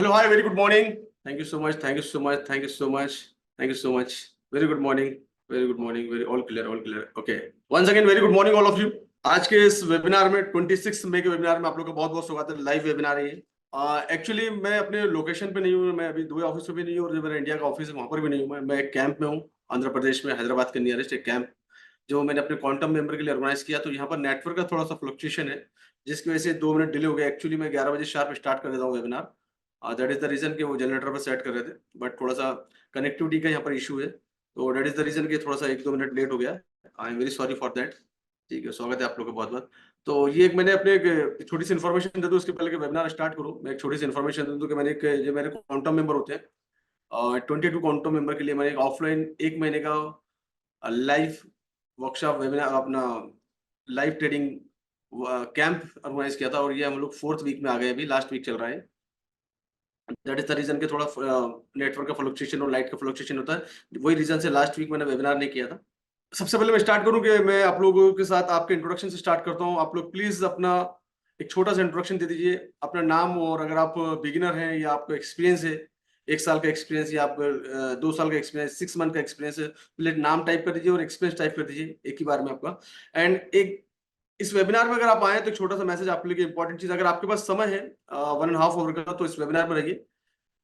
Hello, hi, very good morning. Thank you so much. Thank you so much. Thank you so much. Thank you so much. Very good morning. Very good morning. Very all clear. All clear. Okay. Once again, very good morning all of you. आज के इस webinar में 26 मई के webinar में आप लोग का बहुत बहुत स्वागत है। लाइव वेबिनार है। एक्चुअली मैं अपने लोकेशन पे नहीं हूँ, मैं अभी दुबई ऑफिस में भी नहीं हूँ और जो मेरा इंडिया का ऑफिस है वहां पर भी नहीं हूँ। मैं एक कैंप में हूँ आंध्र प्रदेश में, हैदराबाद के नियरेस्ट एक कैंप जो मैंने अपने क्वांटम मेंबर के लिए ऑर्गेनाइज किया। तो यहाँ पर नेटवर्क का थोड़ा सा फ्लक्चुएशन है जिसकी वजह से 2 मिनट डिले हो गया। एक्चुअली मैं 11 बजे शार्प स्टार्ट कर देता हूँ webinar. That is the reason कि वो जनरेटर पर सेट कर रहे थे, बट थोड़ा सा कनेक्टिविटी का यहाँ पर इशू है, तो दैट इज द रीजन कि थोड़ा सा 1-2 मिनट लेट हो गया। आई am very sorry for that. ठीक है, स्वागत है आप लोग का बहुत बहुत। तो ये एक मैंने अपने एक छोटी सी इन्फॉर्मेशन दे दूं उसके पहले कि वेबिनार स्टार्ट करूं। मैं एक छोटी सी इन्फॉर्मेशन दे दूं कि मैंने जो मेरे क्वांटम मेंबर होते हैं 22 क्वांटम मेंबर के लिए मैंने एक ऑफलाइन 1 महीने का लाइव वर्कशॉप वेबिनार अपना लाइव ट्रेडिंग कैंप ऑर्गेनाइज किया था और ये हम लोग 4th वीक में आ गए, अभी लास्ट वीक चल रहा है। दैट इज द रीजन कि थोड़ा नेटवर्क का फ्लक्चुएशन और लाइट का फ्लक्चुएशन होता है। वही रीजन से लास्ट वीक मैंने वेबिनार नहीं किया था। सबसे पहले मैं स्टार्ट करूं कि मैं आप लोगों के साथ आपके इंट्रोडक्शन से स्टार्ट करता हूं। आप लोग प्लीज अपना एक छोटा सा इंट्रोडक्शन दे दीजिए, अपना नाम, और अगर आप बिगिनर हैं या आपको एक्सपीरियंस है 1 साल का एक्सपीरियंस या आप 2 साल का एक्सपीरियंस, 6 मंथ का एक्सपीरियंस है, पहले नाम टाइप कर दीजिए और एक्सपीरियंस टाइप कर दीजिए एक ही बार में आपका। एंड एक इस वेबिनार में अगर आप आए तो एक छोटा सा मैसेज आपके लिए, इंपॉर्टेंट चीज, अगर आपके पास समय है 1.5 आवर का तो इस वेबिनार में रहिए,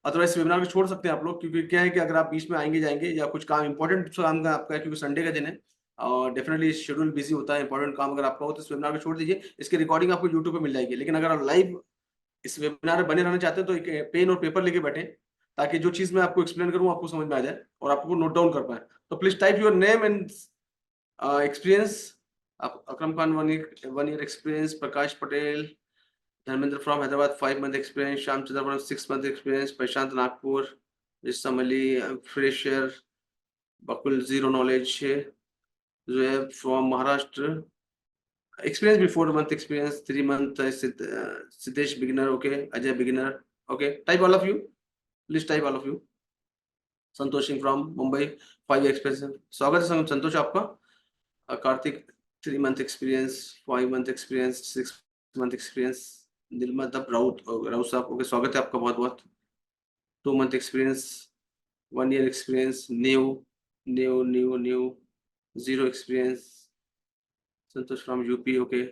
अदरवाइज वेबिनार को छोड़ सकते हैं आप लोग। क्योंकि क्या है कि अगर आप बीच में आएंगे जाएंगे या कुछ काम इंपॉर्टेंट काम का आपका है, क्योंकि संडे का दिन है और डेफिनेटली शेड्यूल बिजी होता है, इंपॉर्टेंट काम अगर आपका हो तो इस वेबिनार को छोड़ दीजिए। इसकी रिकॉर्डिंग आपको यूट्यूब पे मिल जाएगी। लेकिन अगर आप लाइव इस वेबिनार में बने रहना चाहते हैं तो एक पेन और पेपर लेके बैठे, ताकि जो चीज मैं आपको एक्सप्लेन करूँ आपको समझ में आ जाए और आपको नोट डाउन कर पाए। तो please type your name and experience. Akram Khan 1 year experience, Prakash Patel, Dharmendra from Hyderabad 5 month experience, Shyam Chandra 6 month experience, Prashant Nagpur, Jisam Ali fresher, Bakul zero knowledge, Zoeb from Maharashtra, experience before month experience 3 month, Siddesh beginner, okay, Ajay beginner, okay, type all of you, please type all of you. Santosh Singh from Mumbai 5 experience, स्वागत है संतोष आपका। Kartik 3 month experience, 5 month experience, 6 month experience, नीलमा दब राउत साहब, okay, स्वागत है आपका बहुत बहुत। 2 month experience, 1 year experience, new 0 experience, Santosh from UP, okay,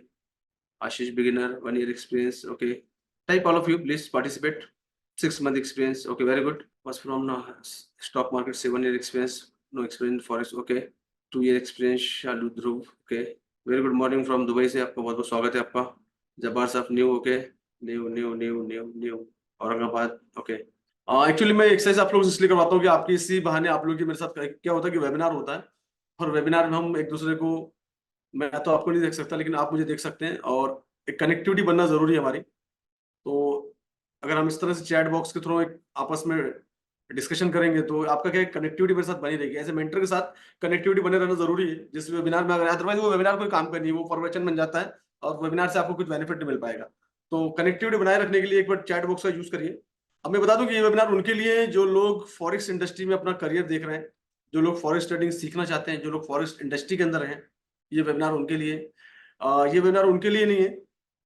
Ashish beginner 1 year experience, okay, type all of you please participate. 6 month experience, okay, very good. Was from stock market, 7 year experience, no experience forex, okay. 2 year experience, Shalu Dhruv, okay. Very good morning from Dubai से, आपका बहुत बहुत स्वागत है आपका। जब्बार साहब new, okay, new Aurangabad, okay. Actually मैं exercise आप लोगों से इसलिए करवाता हूँ कि आपकी इसी बहाने आप लोग की मेरे साथ क्या होता है कि वेबिनार होता है और वेबिनार में हम एक दूसरे को, मैं तो आपको नहीं देख सकता लेकिन आप मुझे देख सकते हैं और एक कनेक्टिविटी बनना जरूरी है हमारी। तो अगर हम इस तरह से चैट बॉक्स के थ्रू एक आपस में डिस्कशन करेंगे तो आपका क्या कनेक्टिविटी मेरे साथ बनी रहेगी। ऐसे मेंटर के साथ कनेक्टिविटी बने रहना जरूरी है जिस वेबिनार में, अगर अदरवाइज वो वेबिनार कोई काम का नहीं, वो प्रवचन बन जाता है और वेबिनार से आपको कुछ बेनिफिट नहीं मिल पाएगा। तो कनेक्टिविटी बनाए रखने के लिए एक बार चैट बॉक्स का यूज करिए। अब मैं बता दूं कि ये वेबिनार उनके लिए है जो लोग फॉरेक्स इंडस्ट्री में अपना करियर देख रहे हैं, जो लोग फॉरेक्स ट्रेडिंग सीखना चाहते हैं, जो लोग फॉरेक्स इंडस्ट्री के अंदर हैं, ये वेबिनार उनके लिए। ये वेबिनार उनके लिए नहीं है।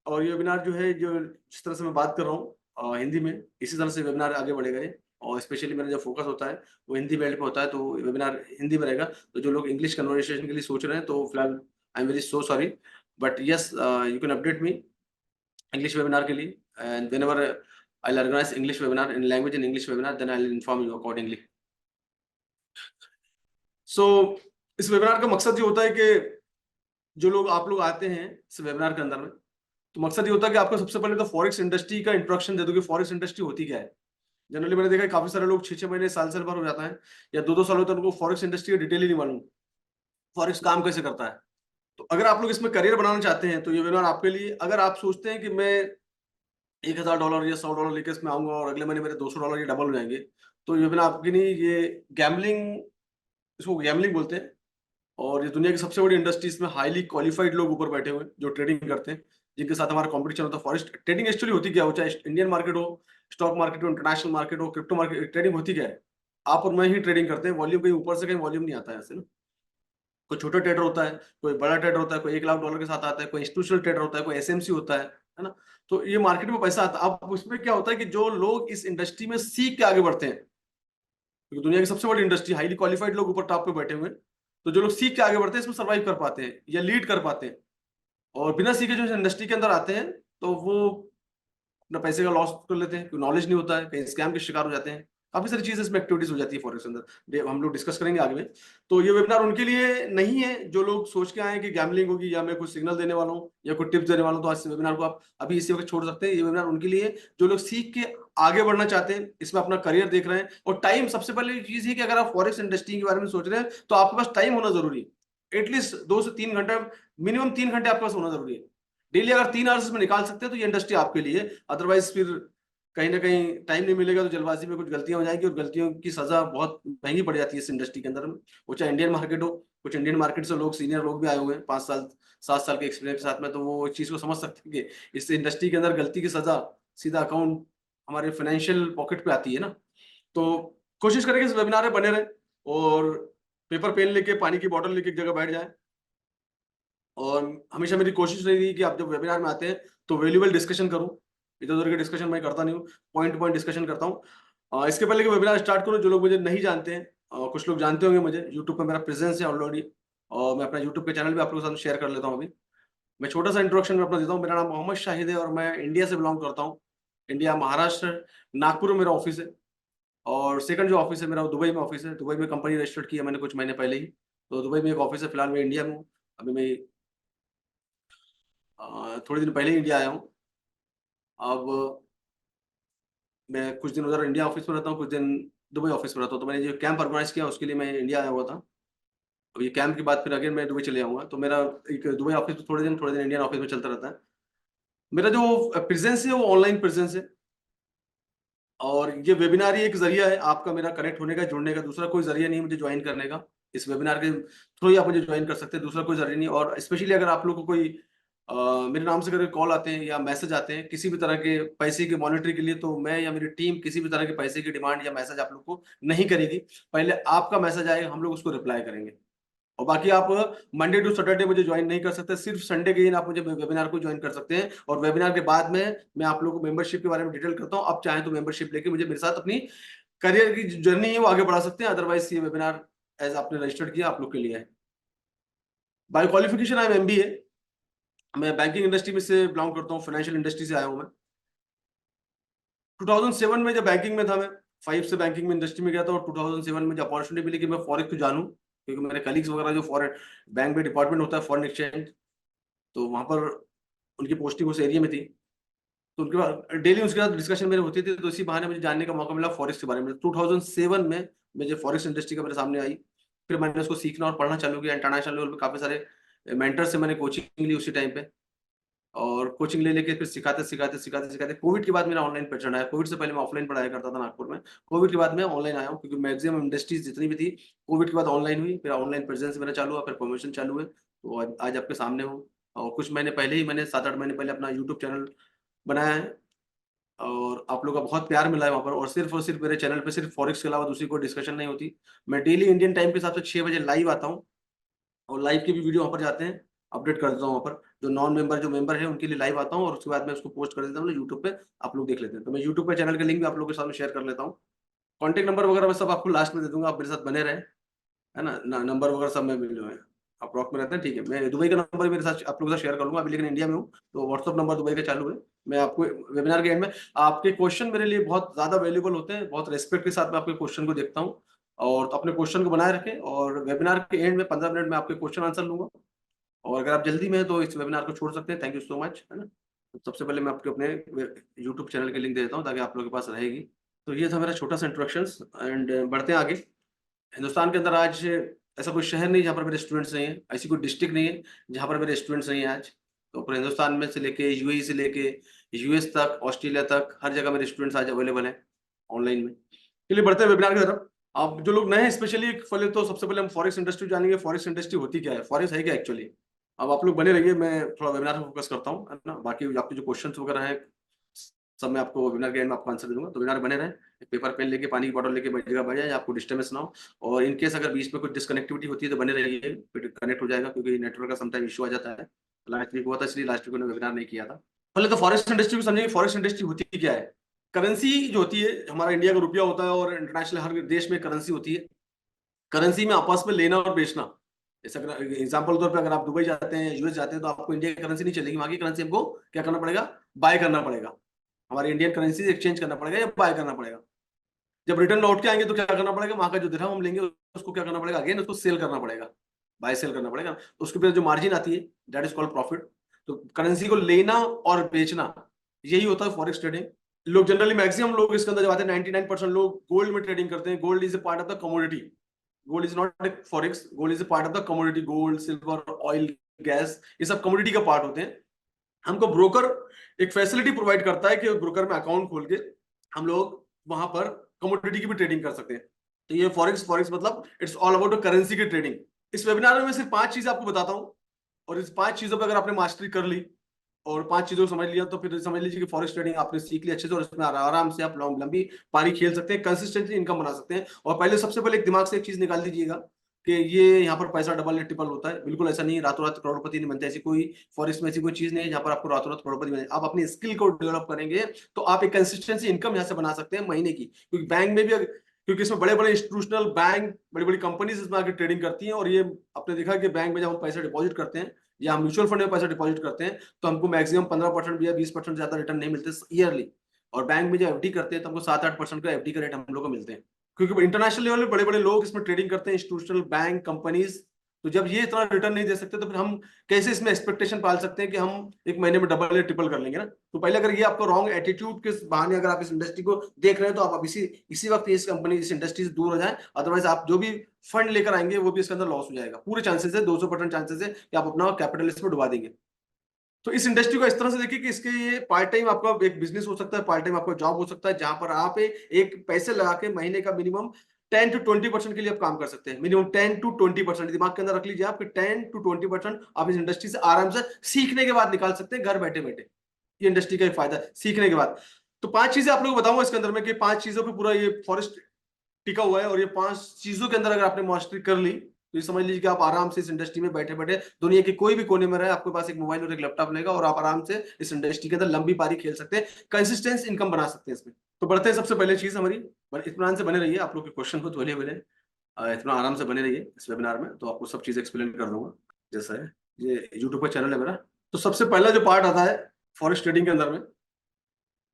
और ये वेबिनार जो है, जो जिस तरह से मैं बात कर रहा हूँ हिंदी में, इसी तरह से वेबिनार आगे बढ़ेगा ये। और स्पेशली मेरा जो फोकस होता है वो हिंदी बेल्ट पे होता है, तो वेबिनार हिंदी में रहेगा। तो जो लोग इंग्लिश कन्वर्सेशन के लिए सोच रहे हैं तो फिलहाल I am very so sorry, but yes you can update me English webinar के लिए, and whenever I will organize English webinar in language in English webinar, then I will inform you accordingly. So इस webinar का मकसद ये होता है कि जो लोग आप लोग आते हैं इस वेबिनार के अंदर में, तो मकसद ये होता है कि आपको सबसे पहले तो फॉरेक्स इंडस्ट्री का इंट्रोडक्शन दे दो कि फॉरेक्स इंडस्ट्री होती क्या है। जनरली मैंने देखा है काफी सारे लोग 6-6 महीने, साल भर हो जाता है या 2-2 साल होता है, उनको फॉरेक्स इंडस्ट्री की डिटेल ही नहीं मालूम, फॉरेक्स काम कैसे करता है। तो अगर आप लोग इसमें करियर बनाना चाहते हैं तो ये वेबिनार आपके लिए। अगर आप सोचते हैं कि मैं $1000 या $100 लेकर इसमें आऊंगा और अगले महीने मेरे $200 ये डबल हो जाएंगे, तो ये वेबिनार आपके नहीं। ये गैम्बलिंग, इसको गैम्बलिंग बोलते हैं और ये दुनिया की सबसे बड़ी इंडस्ट्रीज में हाईली क्वालिफाइड लोग ऊपर बैठे हुए हैं जो ट्रेडिंग करते हैं, जिनके साथ हमारा कंपटीशन होता है। फॉरेस्ट ट्रेडिंग एक्चुअली होती क्या हो, चाहे इंडियन मार्केट हो, स्टॉक मार्केट हो, इंटरनेशनल मार्केट हो, क्रिप्टो मार्केट, ट्रेडिंग होती क्या है, आप और मैं ही ट्रेडिंग करते हैं। वॉल्यूम कहीं ऊपर से कहीं वॉल्यूम नहीं आता है ऐसे ना। कोई छोटा ट्रेडर होता है, कोई बड़ा ट्रेडर होता है, कोई $1 लाख के साथ आता है, कोई इंस्टीट्यूशनल ट्रेडर होता है, कोई एसएमसी होता है, है ना। तो ये मार्केट में पैसा आता है। अब उसमें क्या होता है कि जो लोग इस इंडस्ट्री में सीख के आगे बढ़ते हैं, क्योंकि दुनिया की सबसे बड़ी इंडस्ट्री, हाईली क्वालिफाइड लोग ऊपर टॉप पे बैठे हुए हैं, तो जो लोग सीख के आगे बढ़ते हैं इसमें सर्वाइव कर पाते हैं या लीड कर पाते हैं। और बिना सीखे जो इंडस्ट्री के अंदर आते हैं तो वो अपना पैसे का लॉस कर लेते हैं, नॉलेज नहीं होता है, कहीं स्कैम के शिकार हो जाते हैं। काफी सारी चीजें इसमें एक्टिविटीज हो जाती है फॉरेक्स के अंदर, हम लोग डिस्कस करेंगे आगे में। तो ये वेबिनार उनके लिए नहीं है जो लोग सोच के आए कि गैम्बलिंग होगी या मैं कुछ सिग्नल देने वाला हूँ या कुछ टिप्स देने वाला हूँ, तो आज इस वेबिनार को आप अभी इसी वक्त छोड़ सकते हैं। ये वेबिनार उनके लिए जो लोग सीख के आगे बढ़ना चाहते हैं, इसमें अपना करियर देख रहे हैं। और टाइम सबसे पहले चीज है कि अगर आप फॉरेक्स इंडस्ट्री के बारे में सोच रहे हैं तो आपके पास टाइम होना जरूरी है। एटलीस्ट 2 से 3 घंटा, मिनिमम 3 घंटे आपके पास होना जरूरी है डेली। अगर 3 आवर्स में निकाल सकते हैं तो ये इंडस्ट्री आपके लिए। अदरवाइज फिर कहीं ना कहीं टाइम नहीं मिलेगा तो जल्दबाजी में कुछ गलतियां हो जाएंगी और गलतियों की सजा बहुत महंगी पड़ जाती है इस इंडस्ट्री के अंदर में। वो चाहे इंडियन मार्केट हो, कुछ इंडियन मार्केट से लोग, सीनियर लोग भी आए हुए हैं 5 साल 7 साल के एक्सपीरियंस के साथ में, तो वो इस चीज को समझ सकते हैं कि इस इंडस्ट्री के अंदर गलती की सजा सीधा अकाउंट हमारे फाइनेंशियल पॉकेट पे आती है ना। तो कोशिश करेंगे इस वेबिनार में बने रहे और पेपर पेन लेके, पानी की बोतल लेके एक जगह बैठ जाए। और हमेशा मेरी कोशिश रहेगी कि आप जब वेबिनार में आते हैं तो वैल्यूबल डिस्कशन करूं। इधर उधर के डिस्कशन मैं करता नहीं हूँ, पॉइंट टू पॉइंट डिस्कशन करता हूँ। इसके पहले कि वेबिनार स्टार्ट करूं, जो लोग मुझे नहीं जानते हैं, कुछ लोग जानते होंगे मुझे, यूट्यूब पे मेरा प्रेजेंस है ऑलरेडी, और मैं अपना यूट्यूब के चैनल भी आप लोगों के साथ शेयर कर लेता हूँ अभी। मैं छोटा सा इंट्रोडक्शन अपना देता हूँ। मेरा नाम मोहम्मद शाहिद है और मैं इंडिया से बिलोंग करता हूँ। इंडिया, महाराष्ट्र, नागपुर में मेरा ऑफिस है। और सेकंड जो ऑफिस है मेरा, वो दुबई में ऑफिस है। दुबई में कंपनी रजिस्टर्ड की है मैंने कुछ महीने पहले ही, तो दुबई में एक ऑफिस है। फिलहाल मैं इंडिया में हूँ। अभी मैं थोड़े दिन पहले ही इंडिया आया हूँ। अब मैं कुछ दिन उधर इंडिया ऑफिस में रहता हूँ, कुछ दिन दुबई ऑफिस में रहता हूँ। तो मैंने जो कैंप ऑर्गेनाइज किया उसके लिए मैं इंडिया आया हुआ था। अब ये कैंप के बाद फिर अगेन मैं दुबई चले जाऊंगा। तो मेरा एक दुबई ऑफिस में थोड़े दिन इंडियन ऑफिस में चलता रहता है। मेरा जो प्रेजेंस है वो ऑनलाइन प्रेजेंस है। और ये वेबिनार ही एक जरिया है आपका मेरा कनेक्ट होने का, जुड़ने का। दूसरा कोई जरिया नहीं है मुझे ज्वाइन करने का। इस वेबिनार के थ्रू ही आप मुझे ज्वाइन कर सकते हैं, दूसरा कोई जरिया नहीं। और स्पेशली अगर आप लोग को कोई मेरे नाम से अगर कॉल आते हैं या मैसेज आते हैं किसी भी तरह के पैसे की मॉनिटरी के लिए, तो मैं या मेरी टीम किसी भी तरह के पैसे की डिमांड या मैसेज आप लोग को नहीं करेगी। पहले आपका मैसेज आएगा, हम लोग उसको रिप्लाई करेंगे। और बाकी आप मंडे टू सैटरडे मुझे ज्वाइन नहीं कर सकते, सिर्फ संडे के दिन आप मुझे वेबिनार को ज्वाइन कर सकते हैं। और वेबिनार के बाद में मैं आप लोगों को मेंबरशिप के बारे में डिटेल करता हूं। आप चाहें तो मेंबरशिप लेके मुझे, मेरे साथ अपनी करियर की जर्नी है वो आगे बढ़ा सकते हैं। अदरवाइज ये वेबिनार एज आपने रजिस्टर्ड किया आप लोग के लिए है। By qualification I am MBA. मैं बैंकिंग इंडस्ट्री में से बिलोंग करता हूँ, फाइनेंशियल इंडस्ट्री से आया हूँ मैं। 2007 में जब बैंकिंग में था, मैं 5 से बैंकिंग में इंडस्ट्री में गया था। और 2007 में जब अपॉर्चुनिटी मिली कि मैं फॉरेक्स को जानूं, क्योंकि मेरे कलीग्स वगैरह जो फॉरेन बैंक में डिपार्टमेंट होता है फॉरेन एक्सचेंज, तो वहां पर उनकी पोस्टिंग उस एरिया में थी। तो उनके बाद डेली उसके साथ डिस्कशन मेरे होती थी। तो इसी बहाने मुझे जानने का मौका मिला फॉरेक्स के बारे में। 2007 में मुझे फॉरेक्स इंडस्ट्री का मेरे सामने आई। फिर मैंने उसको सीखना और पढ़ना चालू किया। इंटरनेशनल लेवल पे काफी सारे मेंटर से मैंने कोचिंग ली उसी टाइम पे। और कोचिंग ले लेके फिर सिखाते कोविड के बाद मेरा ऑनलाइन पैटर्न आया। कोविड से पहले मैं ऑफलाइन पढ़ाया करता था नागपुर में। कोविड के बाद मैं ऑनलाइन आया हूँ, क्योंकि मैक्सिमम इंडस्ट्रीज जितनी भी थी कोविड के बाद ऑनलाइन हुई। फिर ऑनलाइन प्रेजेंस मेरा चालू हुआ, फिर प्रमोशन चालू हुए, तो आज आपके सामने हूँ। और कुछ महीने पहले ही, मैंने 7-8 महीने पहले अपना यूट्यूब चैनल बनाया है। और आप लोग का बहुत प्यार मिला है वहाँ पर। और सिर्फ मेरे चैनल पे सिर्फ फॉरेक्स के अलावा दूसरी कोई डिस्कशन नहीं होती। मैं डेली इंडियन टाइम के हिसाब से 6 बजे लाइव आता हूँ। और लाइव के भी वीडियो वहाँ पर जाते हैं, अपडेट कर देता हूँ वहाँ पर। जो नॉन मेंबर, जो मेंबर है उनके लिए लाइव आता हूँ और उसके बाद मैं उसको पोस्ट कर देता हूँ यूट्यूब पे, आप लोग देख लेते हैं। तो मैं यूट्यूब पे चैनल का लिंक भी आप लोगों के सामने शेयर कर लेता हूँ। कॉन्टेक्ट नंबर वगैरह मैं सब आपको लास्ट में दे दूंगा, आप मेरे साथ बने रहे, है ना। नंबर वगैरह सब मैं जो है, आप रॉक में रहते हैं, ठीक है। मैं दुबई का नंबर मेरे साथ आप लोगों के साथ शेयर कर लूंगा अभी, लेकिन इंडिया में हूँ तो व्हाट्सअप नंबर दुबई का चालू है। मैं आपको वेबिनार के एंड में, आपके क्वेश्चन मेरे लिए बहुत ज्यादा वैल्यूबल होते हैं, बहुत रेस्पेक्ट के साथ मैं आपके क्वेश्चन को देखता हूँ। और अपने क्वेश्चन को बनाए रखें, और वेबिनार के एंड में 15 मिनट में आपके क्वेश्चन आंसर लूंगा। और अगर आप जल्दी में हैं तो इस वेबिनार को छोड़ सकते हैं। थैंक यू सो मच, है ना। तो सबसे पहले मैं आपको अपने यूट्यूब चैनल की लिंक दे देता हूँ ताकि आप लोगों के पास रहेगी। तो ये था मेरा छोटा सा इंट्रोडक्शन, एंड बढ़ते हैं आगे। हिंदुस्तान के अंदर आज ऐसा कोई शहर नहीं जहाँ पर मेरे स्टूडेंट्स नहीं है, ऐसी कोई डिस्ट्रिक्ट नहीं है जहाँ पर मेरे स्टूडेंट्स नहीं है आज। तो पूरे हिंदुस्तान में से लेके यूएई से लेके यूएस तक, ऑस्ट्रेलिया तक, हर जगह मेरे स्टूडेंट्स आज अवेलेबल हैं ऑनलाइन में। चलिए बढ़ते हैं वेबिनार की तरफ। आप जो लोग नए हैं, स्पेशली पहले तो सबसे पहले हम फॉरेक्स इंडस्ट्री जानेंगे। फॉरेक्स इंडस्ट्री होती क्या है, फॉरेक्स है क्या एक्चुअली। अब आप लोग बने रहिए, मैं थोड़ा वेबिनार पर फोकस करता हूँ, है ना। बाकी आपके जो क्वेश्चन वगैरह हैं सब मैं आपको वेबिनार के एंड में आपको आंसर दे दूंगा। तो वेबिनार बने रहें, पेपर पेन लेके, पानी की बोतल लेके जगह बैठ जाए, आपको डिस्टर्बेंस ना हो। और इन केस अगर बीच में कुछ डिसकनेक्टिविटी होती है तो बने रहिए, फिर कनेक्ट हो जाएगा, क्योंकि नेटवर्क का समटाइम इशू आ जाता है। लास्ट वीक हुआ था, इसलिए लास्ट वीक मैंने वेबिनार नहीं किया था। पहले तो फॉरेक्स इंडस्ट्री को समझेंगे। फॉरेक्स इंडस्ट्री होती क्या है? करेंसी जो होती है, हमारा इंडिया का रुपया होता है और इंटरनेशनल हर देश में करेंसी होती है। करेंसी में आपस में लेना और बेचना। जैसे अगर एग्जाम्पल तौर पे अगर आप दुबई जाते हैं, यूएस जाते हैं, तो आपको इंडिया की करेंसी नहीं चलेगी, वहां की करेंसी हमको क्या करना पड़ेगा? बाय करना पड़ेगा। हमारी इंडियन करेंसी एक्सचेंज करना पड़ेगा या बाय करना पड़ेगा। जब रिटर्न लौट के आएंगे तो क्या करना पड़ेगा? वहां का जो दिरहम हम लेंगे उसको क्या करना पड़ेगा? अगेन उसको सेल करना पड़ेगा, बाय सेल करना पड़ेगा। तो उसके ऊपर जो मार्जिन आती है दैट इज कॉल्ड प्रॉफिट। तो करेंसी को लेना और बेचना, यही होता है फॉरेक्स ट्रेडिंग। लोग जनरली मैक्सिमम लोग इसके अंदर जब आते हैं 99% लोग गोल्ड में ट्रेडिंग करते हैं। Gold is a part of the commodity. Gold is not a forex, gold is a part of the commodity. Gold, silver, oil, gas, ये सब कमोडिटी का पार्ट होते हैं। हमको ब्रोकर एक फैसिलिटी प्रोवाइड करता है कि ब्रोकर में अकाउंट खोल के हम लोग वहां पर कमोडिटी की भी ट्रेडिंग कर सकते हैं। तो ये फॉरेक्स फॉरेक्स मतलब इट्स ऑल अबाउट करेंसी की ट्रेडिंग। इस वेबिनार में मैं सिर्फ 5 चीजें आपको बताता हूँ, और इस 5 चीजों पर अगर आपने मास्टरी कर ली और 5 चीजों को समझ लिया तो फिर समझ लीजिए कि फॉरेक्स ट्रेडिंग आपने सीख ली अच्छे से, और इसमें आराम से आप लंबी पारी खेल सकते हैं, कंसिस्टेंटली इनकम बना सकते हैं। और पहले सबसे पहले एक दिमाग से एक चीज निकाल दीजिएगा कि ये यहाँ पर पैसा डबल या ट्रिपल होता है। बिल्कुल ऐसा नहीं है, रातों रात करोड़पति नहीं बनते। ऐसी कोई फॉरेक्स में ऐसी कोई चीज नहीं है जहाँ पर आपको रातों रात करोड़पति बने। आप अपनी स्किल को डेवलप करेंगे तो आप एक कंसिस्टेंसी इनकम यहाँ से बना सकते हैं महीने की। क्योंकि बैंक में भी क्योंकि इसमें बड़े बड़े इंस्टीट्यूशनल बैंक, बड़ी बड़ी कंपनीज इसमें आके ट्रेडिंग करती हैं। और ये आपने देखा कि बैंक में जब हम पैसा डिपॉजिट करते हैं या हम म्यूचुअल फंड में पैसा डिपॉजिट करते हैं तो हमको मैक्सिमम 15% या 20% ज्यादा रिटर्न नहीं मिलते ईयरली। और बैंक में जब एफडी करते हैं तो हमको 7-8% का एफडी का रेट हम लोग को मिलते हैं। क्योंकि इंटरनेशनल लेवल में बड़े बड़े लोग इसमें ट्रेडिंग करते हैं, इंस्टीट्यूशनल बैंक, कंपनीज। तो जब ये इतना रिटर्न नहीं दे सकते तो फिर हम कैसे इसमें एक्सपेक्टेशन पाल सकते हैं कि हम एक महीने में डबल या ट्रिपल कर लेंगे ना? तो पहले अगर ये आपको रॉन्ग एटीट्यूड के बहाने अगर आप इस इंडस्ट्री को देख रहे हैं तो आप इसी वक्त इस कंपनी, इस इंडस्ट्री से दूर हो जाएं। अदरवाइज आप जो भी फंड लेकर आएंगे वो भी इसके अंदर लॉस हो जाएगा। पूरे चांसेस है, 200% चांसेस है कि आप अपना कैपिटल इसमें डुबा देंगे। तो इस इंडस्ट्री को इस तरह से देखिए कि इसके ये पार्ट टाइम आपका एक बिजनेस हो सकता है, पार्ट टाइम आपका जॉब हो सकता है, जहां पर आप एक पैसे लगा के महीने का मिनिमम 10 to 20% के लिए आप काम कर सकते हैं। मिनिमम 10 to 20% दिमाग के अंदर रख लीजिए आप कि 10 to 20% आप इस इंडस्ट्री से आराम से सीखने के बाद निकाल सकते हैं, घर बैठे बैठे। ये इंडस्ट्री का एक फायदा है सीखने के बाद। तो 5 चीजें आप लोगों को बताऊंगा इसके अंदर में कि 5 चीजों पे पूरा ये फॉरेस्ट टिका हुआ है। और ये 5 चीजों के अंदर अगर आपने मास्टरी कर ली तो ये समझ लीजिए कि आप आराम से इस इंडस्ट्री में बैठे बैठे दुनिया के कोई भी कोने में रहे, आपके पास एक मोबाइल और एक लैपटॉप लेगा और आप आराम से इस इंडस्ट्री के अंदर लंबी पारी खेल सकते हैं, कंसिस्टेंस इनकम बना सकते हैं इसमें। तो बढ़ते हैं सबसे पहले चीज हमारी। इत्मीनान से बने रहिए, आप लोग के क्वेश्चन को धोले मिले, इतना आराम से बने रहिए इस वेबिनार में, तो आपको सब चीज एक्सप्लेन कर दूंगा जैसा है। ये यूट्यूब पर चैनल है मेरा। तो सबसे पहला जो पार्ट आता है फॉरेक्स ट्रेडिंग के अंदर में,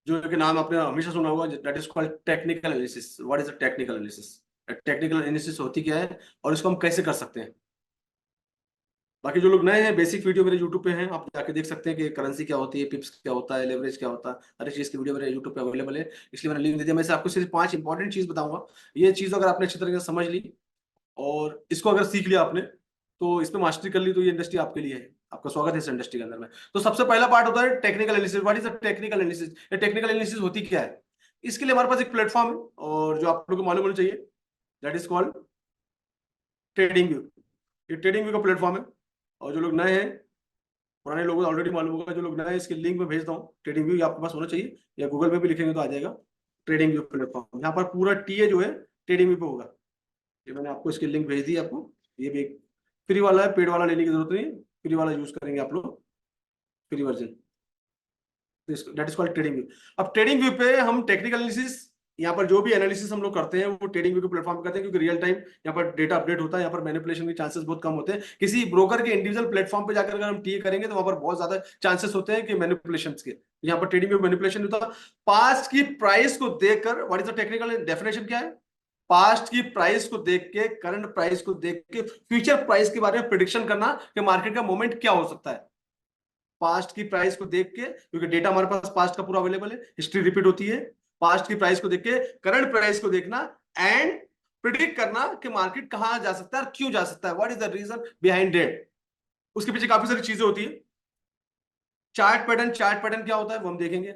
जो कि नाम आपने हमेशा सुना होगा, that is called technical analysis. What is a technical analysis? Technical analysis होती क्या है और इसको हम कैसे कर सकते हैं? बाकी जो लोग नए हैं, बेसिक वीडियो मेरे यूट्यूब पे हैं, आप जाके देख सकते हैं कि करेंसी क्या होती है, पिप्स क्या होता है, लेवरेज क्या होता है, हर एक चीज की वीडियो मेरे यूट्यूब पे अवेलेबल है। इसलिए मैंने लिंक दे दिया। मैं से आपको सिर्फ 5 इंपॉर्टेंट चीज बताऊंगा। ये चीज अगर आपने अच्छी तरीके से समझ ली और इसको अगर सीख लिया आपने, तो इसमें मास्टरी कर ली, तो ये इंडस्ट्री आपके लिए है। आपका स्वागत है इस इंडस्ट्री के अंदर में। तो सबसे पहला पार्ट होता है technical analysis. What is the technical analysis? ये टेक्निकल एनालिसिस होती क्या है? इसके लिए हमारे पास एक प्लेटफॉर्म है और जो आप लोगों को मालूम होना चाहिए, that is called trading view. ये ट्रेडिंग व्यू का प्लेटफॉर्म है। और जो लोग नए हैं, पुराने लोगों को ऑलरेडी मालूम होगा, जो लोग नए हैं इसके लिंक में भेजता हूँ। ट्रेडिंग व्यू आपके पास होना चाहिए, या गूगल पे भी लिखेंगे तो आ जाएगा। ट्रेडिंग व्यू प्लेटफॉर्म, यहाँ पर पूरा टीए जो है ट्रेडिंग व्यू पे होगा। ये मैंने आपको इसकी लिंक भेज दी आपको। ये भी एक फ्री वाला है, पेड वाला लेने की जरूरत नहीं है, फ्री वाला यूज करेंगे आप लोग, free version. That is called trading view. अब ट्रेडिंग व्यू पे हम टेक्निकल एनालिसिस, यहाँ पर जो भी एनालिसिस हम लोग करते हैं वो ट्रेडिंग व्यू के प्लेटफॉर्म पे करते हैं, क्योंकि रियल टाइम यहाँ पर डेटा अपडेट होता है। यहाँ पर मैनिपुलेशन के चांसेस बहुत कम होते हैं। किसी ब्रोकर के इंडिविजुअल प्लेटफॉर्म पे जाकर अगर हम टीए करेंगे तो वहां पर बहुत ज्यादा चांसेस होते हैं कि मैनिपुलेशन के। यहाँ पर ट्रेडिंग व्यू मैनिपुलेशन होता है। पास्ट की प्राइस को देखकर, what is the technical definition क्या है? पास्ट की प्राइस को देख के, करंट प्राइस को देख के फ्यूचर प्राइस के बारे में प्रिडिक्शन करना कि मार्केट का मोमेंट क्या हो सकता है। पास्ट की प्राइस को देख के, क्योंकि डेटा हमारे पास पास्ट का पूरा अवेलेबल है, हिस्ट्री रिपीट होती है। पास्ट की प्राइस को देख के करंट प्राइस को देखना एंड प्रिडिक्ट करना कि मार्केट कहां जा सकता है और क्यों जा सकता है, what is the reason behind it. उसके पीछे काफी सारी चीजें होती है। चार्ट पैटर्न, चार्ट पैटर्न क्या होता है वो हम देखेंगे।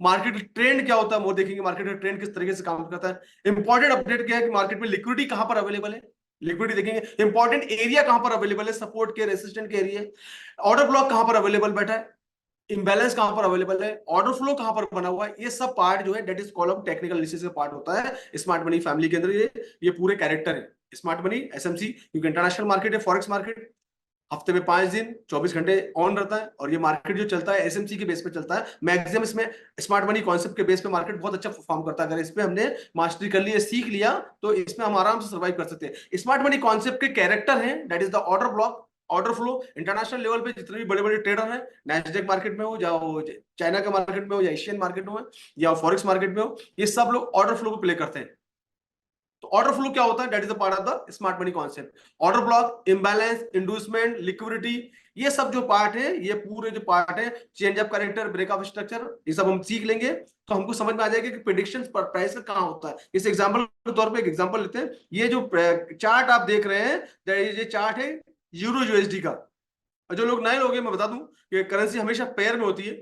मार्केट ट्रेंड क्या होता है वो देखेंगे, मार्केट का ट्रेंड किस तरीके से काम करता है। इंपॉर्टेंट अपडेट क्या है कि मार्केट में लिक्विडिटी कहां पर अवेलेबल है, लिक्विडिटी देखेंगे। इंपॉर्टेंट एरिया कहां पर अवेलेबल है, सपोर्ट के, रेसिस्टेंट के एरिया। ऑर्डर ब्लॉक कहां पर अवेलेबल बैठा है, इम्बैलेंस कहां पर अवेलेबल है, ऑर्डर फ्लो कहां पर बना हुआ है। ये सब पार्ट जो है that is column technical analysis का पार्ट होता है स्मार्ट मनी फैमिली के अंदर। ये पूरे कैरेक्टर है स्मार्ट मनी, एसएमसी, क्योंकि इंटरनेशनल मार्केट है, फॉरेक्स मार्केट, हफ्ते में 5 दिन 24 घंटे ऑन रहता है। और ये मार्केट जो चलता है एसएमसी के बेस पे चलता है मैक्सिमम। इसमें स्मार्ट मनी कॉन्सेप्ट के बेस पे मार्केट बहुत अच्छा परफॉर्म करता है। अगर इस पे हमने मास्टरी कर ली, सीख लिया, तो इसमें हम आराम से सर्वाइव कर सकते हैं। स्मार्ट मनी कॉन्सेप्ट के कैरेक्टर हैं, that is the order block, order flow. International level पे जितने भी बड़े बड़े ट्रेडर हैं, नैस्डैक मार्केट में हो या चाइना के मार्केट में हो या एशियन मार्केट में हो या फॉरेक्स मार्केट में हो, ये सब लोग ऑर्डर फ्लो को प्ले करते हैं। तो ऑर्डर फ्लो क्या होता है? That is a part of the smart money concept. Order block, imbalance, inducement, liquidity, ये सब जो पार्ट है, ये पूरे जो पार्ट है, change of character, break of structure, ये सब हम सीख लेंगे तो हमको समझ में आ जाएगा कि प्रेडिक्शन प्राइस का कहां होता है। इस एग्जांपल के तौर पे एक एग्जांपल लेते हैं। ये जो चार्ट आप देख रहे हैं, ये चार्ट है यूरो यूएसडी का। और जो लोग नए लोग हैं, मैं बता दूं कि करेंसी हमेशा पेयर में होती है,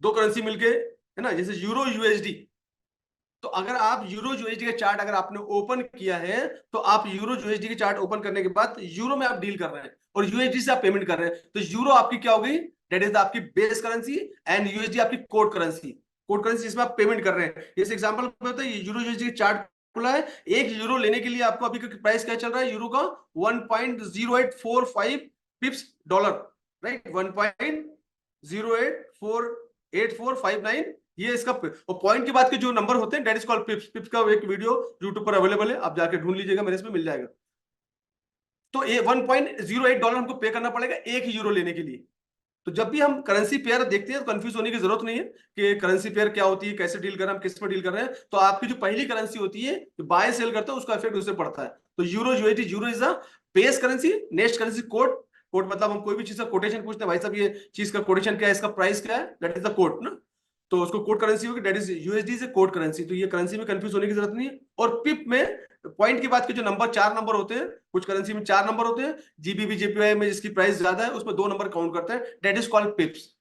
दो करेंसी मिलके, है ना, जैसे यूरो यूएसडी। तो अगर आप यूरो यूएसडी का चार्ट अगर आपने ओपन किया है, तो आप यूरो यूएसडी के चार्ट ओपन करने के बाद यूरो में आप डील कर रहे हैं और यूएसडी से आप पेमेंट कर रहे हैं, तो यूरो आपकी क्या हो गई? दैट इज आपकी बेस करेंसी एंड यूएसडी आपकी कोड करेंसी। कोड करेंसी जिसमें आप पेमेंट कर रहे हैं। इस एग्जांपल में होता है यूरो यूएसडी का चार्ट खुला है। एक यूरो लेने के लिए आपको अभी का प्राइस क्या चल रहा है यूरो का? 1.0845 पिप्स डॉलर, राइट? 1.084845 ये इसका। और पॉइंट के बाद के जो नंबर होते हैं दैट इज कॉल्ड पिप्स। पिप्स का एक वीडियो यूट्यूब पर अवेलेबल है, आप जाके ढूंढ लीजिएगा, मेरे इसमें मिल जाएगा। तो ये $1.08 हमको पे करना पड़ेगा एक यूरो लेने के लिए। तो जब भी हम करेंसी पेयर देखते हैं तो कंफ्यूज होने की जरूरत नहीं है कि करेंसी पेयर क्या होती है, कैसे डील कर रहे हैं, हम किस पर डील कर रहे हैं। तो आपकी जो पहली करेंसी होती है, जो बाय सेल करते हैं, उसका इफेक्ट उससे पड़ता है। तो euro USD, euro is a base currency, next currency code. Code मतलब हम कोई भी चीज का कोटेशन पूछते हैं, भाई साहब ये चीज का कोटेशन क्या है, इसका प्राइस क्या है, दैट इज द कोड ना। तो उसको कोड करेंसी होगी, दैट इज यूएसडी से कोड करेंसी। तो ये करेंसी में कंफ्यूज होने की जरूरत नहीं है। और पिप में पॉइंट के बाद के जो नंबर, 4 नंबर होते हैं, कुछ करेंसी में 4 नंबर होते हैं। जीबीबी जेपीवाई में जिसकी प्राइस ज्यादा है उसमें 2 नंबर काउंट करते हैं, that is called पिप्स।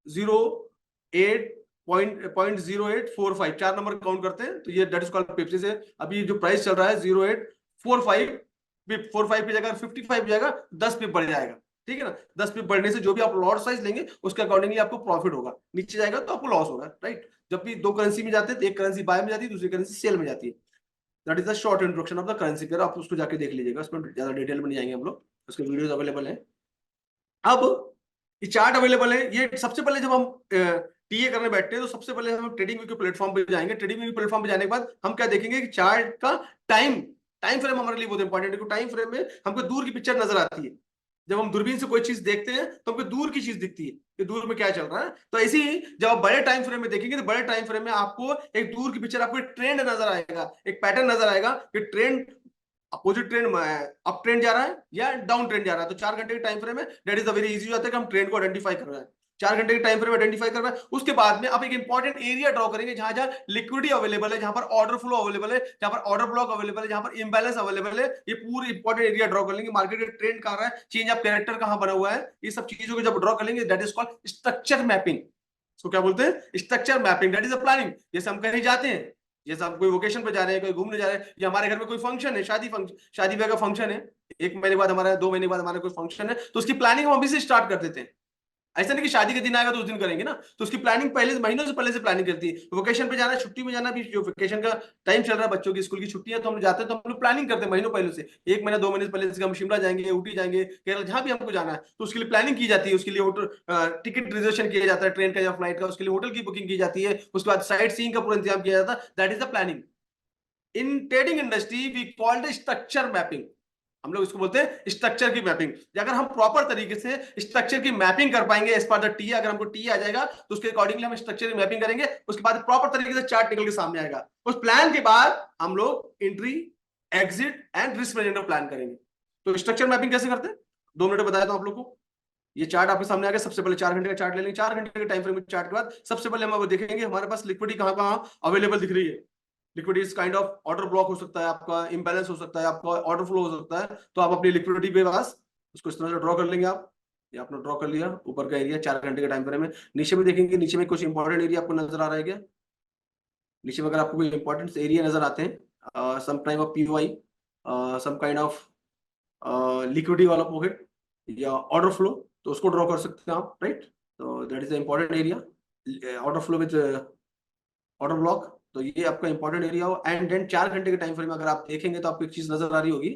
0.0845 4 number count करते हैं, तो ये दैट इज कॉल्ड पिप्स। जैसे अभी जो प्राइस चल रहा है 0.845 पिप, 45 की जगह 55 की जगह 10 पिप बढ़ जाएगा, ठीक है ना। 10 पिप बढ़ने से जो भी आप लॉट साइज लेंगे उसके अकॉर्डिंगली आपको प्रॉफिट होगा, नीचे जाएगा तो आपको लॉस होगा, राइट। जब भी दो करेंसी में जाते हैं तो एक करेंसी बाय में जाती है, दूसरी करेंसी सेल में जाती है। That is the short introduction of the currency pair. आप उसको जाके देख लीजिएगा, उसमें ज्यादा डिटेल में नहीं जाएंगे हम लोग, उसके वीडियोस अवेलेबल है। अब ये चार्ट अवेलेबल है। ये सबसे पहले जब हम टीए करने बैठते हैं तो सबसे पहले हम ट्रेडिंग व्यू के प्लेटफॉर्म पे जाएंगे। ट्रेडिंग व्यू प्लेटफॉर्म पे जाने के बाद हम क्या देखेंगे कि चार्ट का टाइम टाइम फ्रेम हमारे लिए बहुत इंपॉर्टेंट है। टाइम फ्रेम में हमको दूर की पिक्चर नजर आती है। जब हम दूरबीन से कोई चीज देखते हैं तो हमको दूर की चीज दिखती है कि दूर में क्या चल रहा है। तो ऐसे ही जब आप बड़े टाइम फ्रेम में देखेंगे तो बड़े टाइम फ्रेम में आपको एक दूर की पिक्चर, आपको एक ट्रेंड नजर आएगा, एक पैटर्न नजर आएगा कि trend opposite trend up trend जा रहा है या डाउन ट्रेंड जा रहा है। तो 4 घंटे के टाइम फ्रेम में that is the very easy हो जाता है कि हम ट्रेंड को आइडेंटिफाई कर रहे हैं। 4 घंटे के टाइम फ्रेम आइडेंटिफाई कर रहे हैं, उसके बाद में आप एक इंपॉर्टेंट एरिया ड्रॉ करेंगे जहां जहां लिक्विडिटी अवेलेबल है, जहां पर ऑर्डर फ्लो अवेलेबल है, जहां पर ऑर्डर ब्लॉक अवेलेबल है, जहां पर इंबैलेंस अवेलेबल है। ये पूरी इंपॉर्टेंट एरिया ड्रॉ कर लेंगे। मार्केट का ट्रेंड कहां रहा है, चेंज ऑफ कैरेक्टर कहां बना हुआ है, ये सब चीजों को जब ड्रॉ कर लेंगे that is called structure mapping. इसको क्या बोलते हैं? Structure mapping. That is a planning. जैसे हम कहीं जाते हैं, जैसे आप कोई वोकेशन पे जा रहे हैं, कोई घूमने जा रहे हैं, या हमारे घर में कोई फंक्शन है, शादी ब्याह का फंक्शन है, 1 महीने बाद हमारा, 2 महीने बाद हमारा कोई फंक्शन है, तो उसकी प्लानिंग हम अभी से स्टार्ट कर देते हैं। ऐसा नहीं कि शादी के दिन आएगा तो उस दिन करेंगे ना। तो उसकी प्लानिंग पहले से, महीनों से पहले से प्लानिंग करती है। वोकेशन पे जाना है, छुट्टी में जाना, भी जो वेकेशन का टाइम चल रहा है, बच्चों की स्कूल की छुट्टियां, तो हम जाते हैं तो हम लोग प्लानिंग करते हैं महीनों पहले से। 1 महीना 2 महीने पहले से हम शिमला जाएंगे, ऊटी जाएंगे, केरल, जहां भी हमको जाना है, तो उसके लिए प्लानिंग की जाती है। उसके लिए होटल टिकट रिजर्वेशन किया जाता है, ट्रेन का या फ्लाइट का, उसके लिए होटल की बुकिंग की जाती है, उसके बाद साइट सीइंग का पूरा इंतजाम किया जाता है। That is the planning. In trading industry we called structure mapping. हम लोग इसको बोलते हैं स्ट्रक्चर की मैपिंग। अगर हम प्रॉपर तरीके से स्ट्रक्चर की मैपिंग कर पाएंगे एज पर द टी, अगर हमको टी आ जाएगा तो उसके अकॉर्डिंगली हम स्ट्रक्चर की मैपिंग करेंगे, उसके बाद प्रॉपर तरीके से चार्ट निकल के सामने आएगा। उस प्लान के बाद हम लोग entry, exit and risk management plan करेंगे। तो स्ट्रक्चर मैपिंग कैसे करते हैं, 2 मिनट में बताया था आप लोग को। ये चार्ट आपके सामने आ गया। सबसे पहले 4 घंटे का चार्ट ले लेंगे। 4 घंटे के टाइम फ्रेम में चार्ट के बाद सबसे पहले हम देखेंगे हमारे पास लिक्विडिटी कहां कहां अवेलेबल दिख रही है। Liquidity is kind of order block हो सकता है, आपका इंबैलेंस हो सकता है, आपका ऑर्डर फ्लो हो सकता है। तो आप अपनी लिक्विडिटी पे पास उसको इस तरह से ड्रॉ कर लेंगे। आप ये आपने ड्रॉ कर लिया ऊपर का एरिया 4 घंटे के टाइम फ्रेम में। नीचे में देखेंगे, नीचे में कुछ इंपॉर्टेंट एरिया आपको नजर आ रहा है क्या? नीचे में अगर आपको कोई इंपॉर्टेंट एरिया नजर आते हैं, some time of POI, some kind of liquidity वाला पॉकेट या ऑर्डर फ्लो, तो उसको ड्रॉ कर सकते हैं आप, राइट। तो that is the important area, order flow with order block. तो ये आपका इंपॉर्टेंट एरिया हो। एंड देन 4 घंटे के टाइम फ्रेम में अगर आप देखेंगे तो आपको एक चीज नजर आ रही होगी,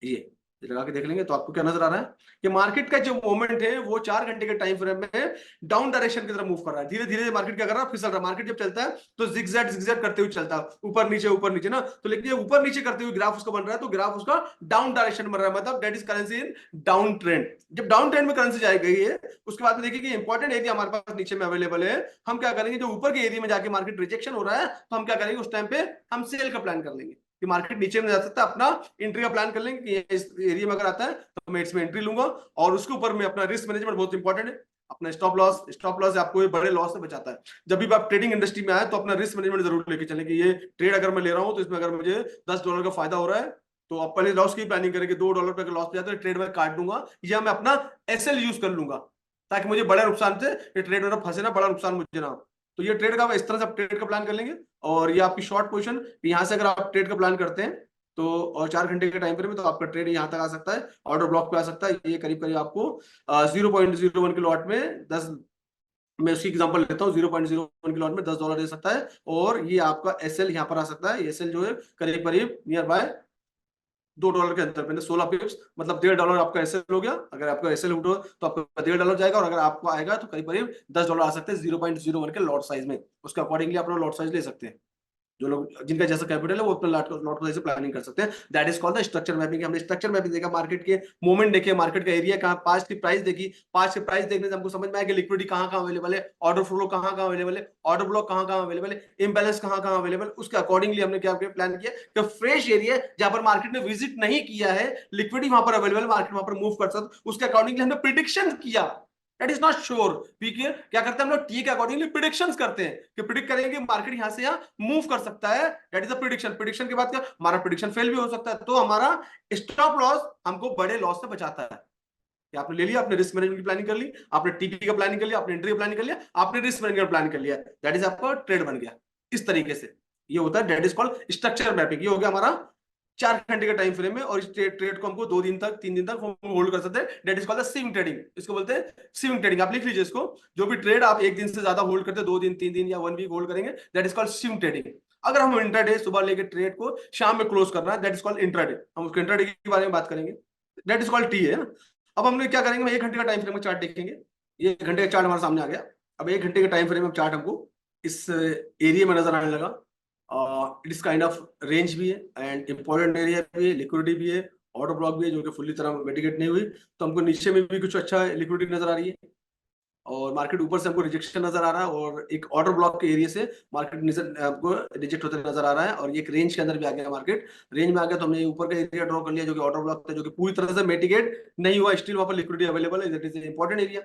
ये ये लगा के देख लेंगे तो आपको क्या नजर आ रहा है कि मार्केट का जो मोमेंट है वो 4 घंटे के टाइम फ्रेम में डाउन डायरेक्शन की तरफ मूव कर रहा है। धीरे धीरे मार्केट क्या कर रहा है, फिसल रहा है। मार्केट जब चलता है तो जिगजैग करते हुए चलता है, ऊपर नीचे ना। तो लेकिन ये ऊपर नीचे करते हुए ग्राफ उसका बन रहा है, तो ग्राफ उसका डाउन डायरेक्शन बन रहा है, मतलब that is currency in down trend. जब डाउन ट्रेंड में करेंसी जाएगी है, उसके बाद में देखिए कि इंपॉर्टेंट एरिया हमारे पास नीचे में अवेलेबल है। हम क्या करेंगे, जो ऊपर के एरिया में जाके मार्केट रिजेक्शन हो रहा है, तो हम क्या करेंगे उस टाइम पे हम सेल का प्लान कर लेंगे कि मार्केट नीचे में जा सकता है, अपना एंट्री का प्लान कर लेंगे कि इस एरिया में अगर आता है तो मैं इसमें एंट्री लूंगा। और उसके ऊपर में अपना रिस्क मैनेजमेंट बहुत इंपॉर्टेंट है। अपना स्टॉप लॉस आपको बड़े लॉस से बचाता है। जब भी आप ट्रेडिंग इंडस्ट्री में आए तो अपना रिस्क मैनेजमेंट जरूर लेके चलें कि ये ट्रेड अगर मैं ले रहा हूं तो इसमें अगर मुझे $10 का फायदा हो रहा है, तो आप पहले लॉस की प्लानिंग करें कि $2 पे लॉस जाता है, ट्रेड में काट दूंगा, या मैं अपना एसएल यूज कर लूंगा ताकि मुझे बड़े नुकसान से ये ट्रेड में फंसे ना, बड़ा नुकसान मुझे ना हो। तो ये ट्रेड का इस तरह से आप ट्रेड का प्लान कर लेंगे। और ये आपकी शॉर्ट पोजीशन, यहाँ से अगर आप ट्रेड का प्लान करते हैं तो और 4 घंटे के टाइम फ्रेम में, तो आपका ट्रेड यहाँ तक आ सकता है, ऑर्डर ब्लॉक पे आ सकता है। ये करीब करीब आपको 0.01 के लॉट में 10, मैं उसकी एग्जांपल लेता हूँ, 0.01 के लॉट में $10 दे सकता है। और ये आपका एसएल यहाँ पर आ सकता है। एसएल जो है करीब करीब नियर बाय $2 के अंतर पे 16 पिप्स, मतलब $1.5 आपका एसएल हो गया। अगर आपका एसएल उठो तो आपका $1.5 जाएगा, और अगर आपको आएगा तो करीब करीब $10 आ सकते हैं 0.01 के लॉट साइज में। उसके अकॉर्डिंगली अपना लॉट साइज ले सकते हैं। जो लोग जिनका जैसा कैपिटल है वो अपना लॉट को ऐसे प्लानिंग कर सकते हैं। That is called the structure mapping. हमने स्ट्रक्चर मैपिंग देखा, मार्केट के मूवमेंट देखे, मार्केट का एरिया कहाँ, पास्ट की प्राइस देखी। पास्ट की प्राइस देखने से हमको समझ में आया कि लिक्विडिटी कहाँ कहाँ अवेलेबल है, ऑर्डर फ्लो कहाँ कहाँ अवेलेबल है, ऑर्डर ब्लॉक कहाँ कहाँ अवेलेबल है, इम्बैलेंस कहाँ कहाँ अवेलेबल। उसके अकॉर्डिंगली हमने क्या प्लान किया कि फ्रेश एरिया जहां पर मार्केट ने विजिट नहीं किया है, लिक्विडिटी वहां पर अवेलेबल, मार्केट वहां पर मूव कर सकता, उसके अकॉर्डिंगली हमने प्रिडिक्शन किया। That is not sure. क्या करते हैं हम लोग, टी के अकॉर्डिंगली प्रिडिक्शंस करते हैं कि प्रिडिक्ट करेंगे मार्केट यहां से यहां मूव कर सकता है। That is the prediction. Prediction के बाद क्या, हमारा प्रिडिक्शन फेल भी हो सकता है, तो हमारा स्टॉप लॉस हमको बड़े लॉस से बचाता है। कि आपने ले लिया, आपने रिस्क मैनेजमेंट की प्लानिंग कर ली, आपने टीपी का प्लानिंग कर लिया, आपने एंट्री का प्लानिंग कर लिया, आपने रिस्क मैनेजमेंट का प्लान कर लिया, दैट इज आपका ट्रेड बन गया। इस तरीके से ये होता है, that is called structure mapping. ये हो गया हमारा 4 घंटे का टाइम फ्रेम में, और इस ट्रेड को हमको 2 दिन तक 3 दिन तक होल्ड कर सकते हैं। That is called the swing trading. इसको बोलते हैं स्विंग ट्रेडिंग। आप लिख लीजिए इसको, जो भी ट्रेड आप 1 दिन से ज्यादा होल्ड करते हैं, 2 दिन 3 दिन या 1 वीक होल्ड करेंगे, that is called swing trading. अगर हम इंट्राडे सुबह लेके ट्रेड को शाम में क्लोज करना है, दैट इज कॉल्ड इंट्राडे। हम उसके इंट्राडे के बारे में बात करेंगे, दैट इज कॉल्ड टी है ना। अब हमने क्या करेंगे, हम 1 घंटे का टाइम फ्रेम में चार्ट देखेंगे। ये 1 घंटे का चार्ट हमारे सामने आ गया। अब 1 घंटे के टाइम फ्रेम में चार्ट हमको इस एरिया में नजर आने लगा। It is kind of range भी है एंड इंपॉर्टेंट एरिया भी है, लिक्विडिटी भी है, ऑर्डर ब्लॉक भी है जो कि फुल्ली तरह मिटिगेट नहीं हुई। तो हमको नीचे में भी कुछ अच्छा लिक्विडिटी नजर आ रही है, और मार्केट ऊपर से हमको रिजेक्शन नजर आ रहा है, और एक ऑर्डर ब्लॉक के एरिया से मार्केट हमको रिजेक्ट होते नजर आ रहा है, और ये एक रेंज के अंदर भी आ गया। मार्केट रेंज में आ गया तो हमने ऊपर का एरिया ड्रॉ कर लिया जो कि ऑर्डर ब्लॉक था, जो कि पूरी तरह से मिटिगेट नहीं हुआ, स्टिल वहां पर लिक्विडिटी अवेलेबल है। दैट इज इंपॉर्टेंट एरिया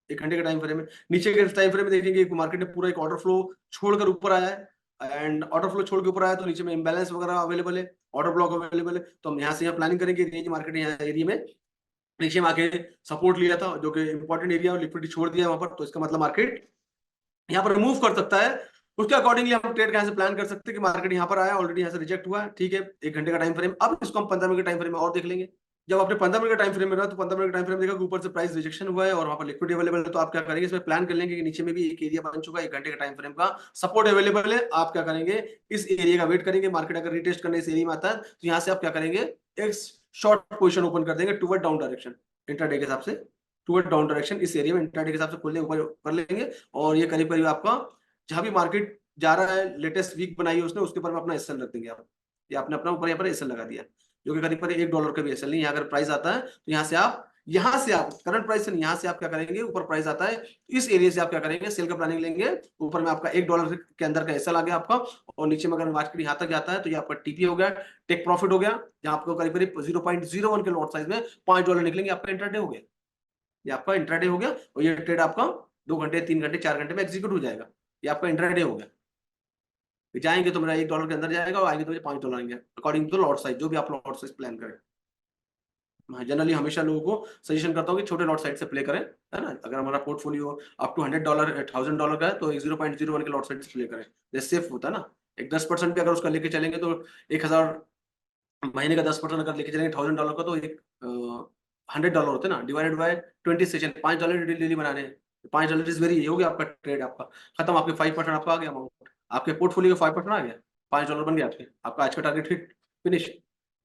1 घंटे के टाइम फ्रेम में। नीचे के टाइम फ्रेम में देखेंगे मार्केट ने पूरा एक ऑर्डर फ्लो छोड़कर ऊपर आया है, एंड ऑर्डर फ्लो छोड़ के ऊपर आया तो नीचे में इंबैलेंस वगैरह अवेलेबल है, ऑर्डर ब्लॉक अवेलेबल है। तो हम यहाँ से यहाँ प्लानिंग करेंगे, रेंज मार्केट यहाँ एरिया में नीचे में आके सपोर्ट लिया था जो कि इंपॉर्टेंट एरिया, और लिक्विडिटी छोड़ दिया वहां पर, तो इसका मतलब मार्केट यहाँ पर मूव कर सकता है। उसके अकॉर्डिंगली हम ट्रेड यहाँ से प्लान कर सकते हैं कि मार्केट यहाँ पर आया, ऑलरेडी यहाँ से रिजेक्ट हुआ है, ठीक है, 1 घंटे का टाइम फ्रेम। अब इसको हम 15 मिनट के टाइम फ्रेम में और देख लेंगे। जब आपने 15 मिनट का टाइम फ्रेम में रहा, तो 15 मिनट का टाइम फ्रेम देखा कि ऊपर से प्राइस रिजेक्शन हुआ है और वहां पर लिक्विडिटी अवेलेबल है, तो आप क्या करेंगे, इसमें प्लान कर लेंगे कि नीचे में भी एक एरिया बन चुका है, 1 घंटे का टाइम फ्रेम का सपोर्ट अवेलेबल है। आप क्या करेंगे, इस एरिया का वेट करेंगे। मार्केट अगर रिटेस्ट करने इस एरिया में आता है तो यहाँ से आप क्या करेंगे, एक शॉर्ट पोजिशन ओपन कर देंगे टुवर्ड डाउन डायरेक्शन, इंट्राडे के हिसाब से टुवर्ड डाउन डायरेक्शन। इस एरिया में इंट्राडे के हिसाब से खोलने ऊपर कर लेंगे, और ये करीब करीब आपका जहां भी मार्केट जा रहा है, लेटेस्ट वीक बनाई है उसने, उसके ऊपर में अपना एसएल रख देंगे आप। ये आपने अपना ऊपर यहाँ पर एसएल लगा दिया, जो कि करीब करीब $1 का भी एसएल नहीं। अगर प्राइस आता है तो यहाँ से आप करंट प्राइस से यहाँ से आप क्या करेंगे, ऊपर प्राइस आता है इस एरिया से आप क्या करेंगे, सेल का प्लानिंग लेंगे। ऊपर में आपका $1 के अंदर का एसएल आ गया आपका, और नीचे में अगर मार्केट यहाँ तक जाता है तो ये आपका टीपी हो गया, टेक प्रॉफिट हो गया, जहां आपको करीब करीब 0.01 के लॉट साइज में $5 निकलेंगे, आपका इंट्राडे हो गया। ये आपका इंट्राडे हो गया, और ये ट्रेड आपका 2 घंटे 3 घंटे 4 घंटे में एग्जीक्यूट हो जाएगा। ये आपका इंट्राडे हो गया। जाएंगे तो मेरा $1 के अंदर जाएगा, और आएंगे तो मुझे $5 आएंगे, अकॉर्डिंग टू लॉट साइज, जो भी आप लॉट साइज प्लान करें। मैं जनरली हमेशा लोगों को सजेशन करता हूँ कि छोटे लॉट साइड से प्ले करें, है ना। अगर हमारा पोर्टफोलियो अप टू $100 $1000 का है तो 0.01 के लॉट साइड से प्ले करें, जैसे सेफ होता है ना। एक 10% भी अगर उसका लेके चलेंगे तो 1000 महीने का 10% अगर लेके चलेंगे $1000 का, तो एक $100 होते ना, डिवाइडेड बाय 20 सेशन, $5 डेली बनाने हैं। $5 इज वेरी, ये हो गया आपका ट्रेड, आपका खत्म। आपके 5% आपका आ गया अमाउंट, आपके पोर्टफोलियो का 5% आ गया, $5 बन गया आपके, आपका आज का टारगेट हिट, फिनिश।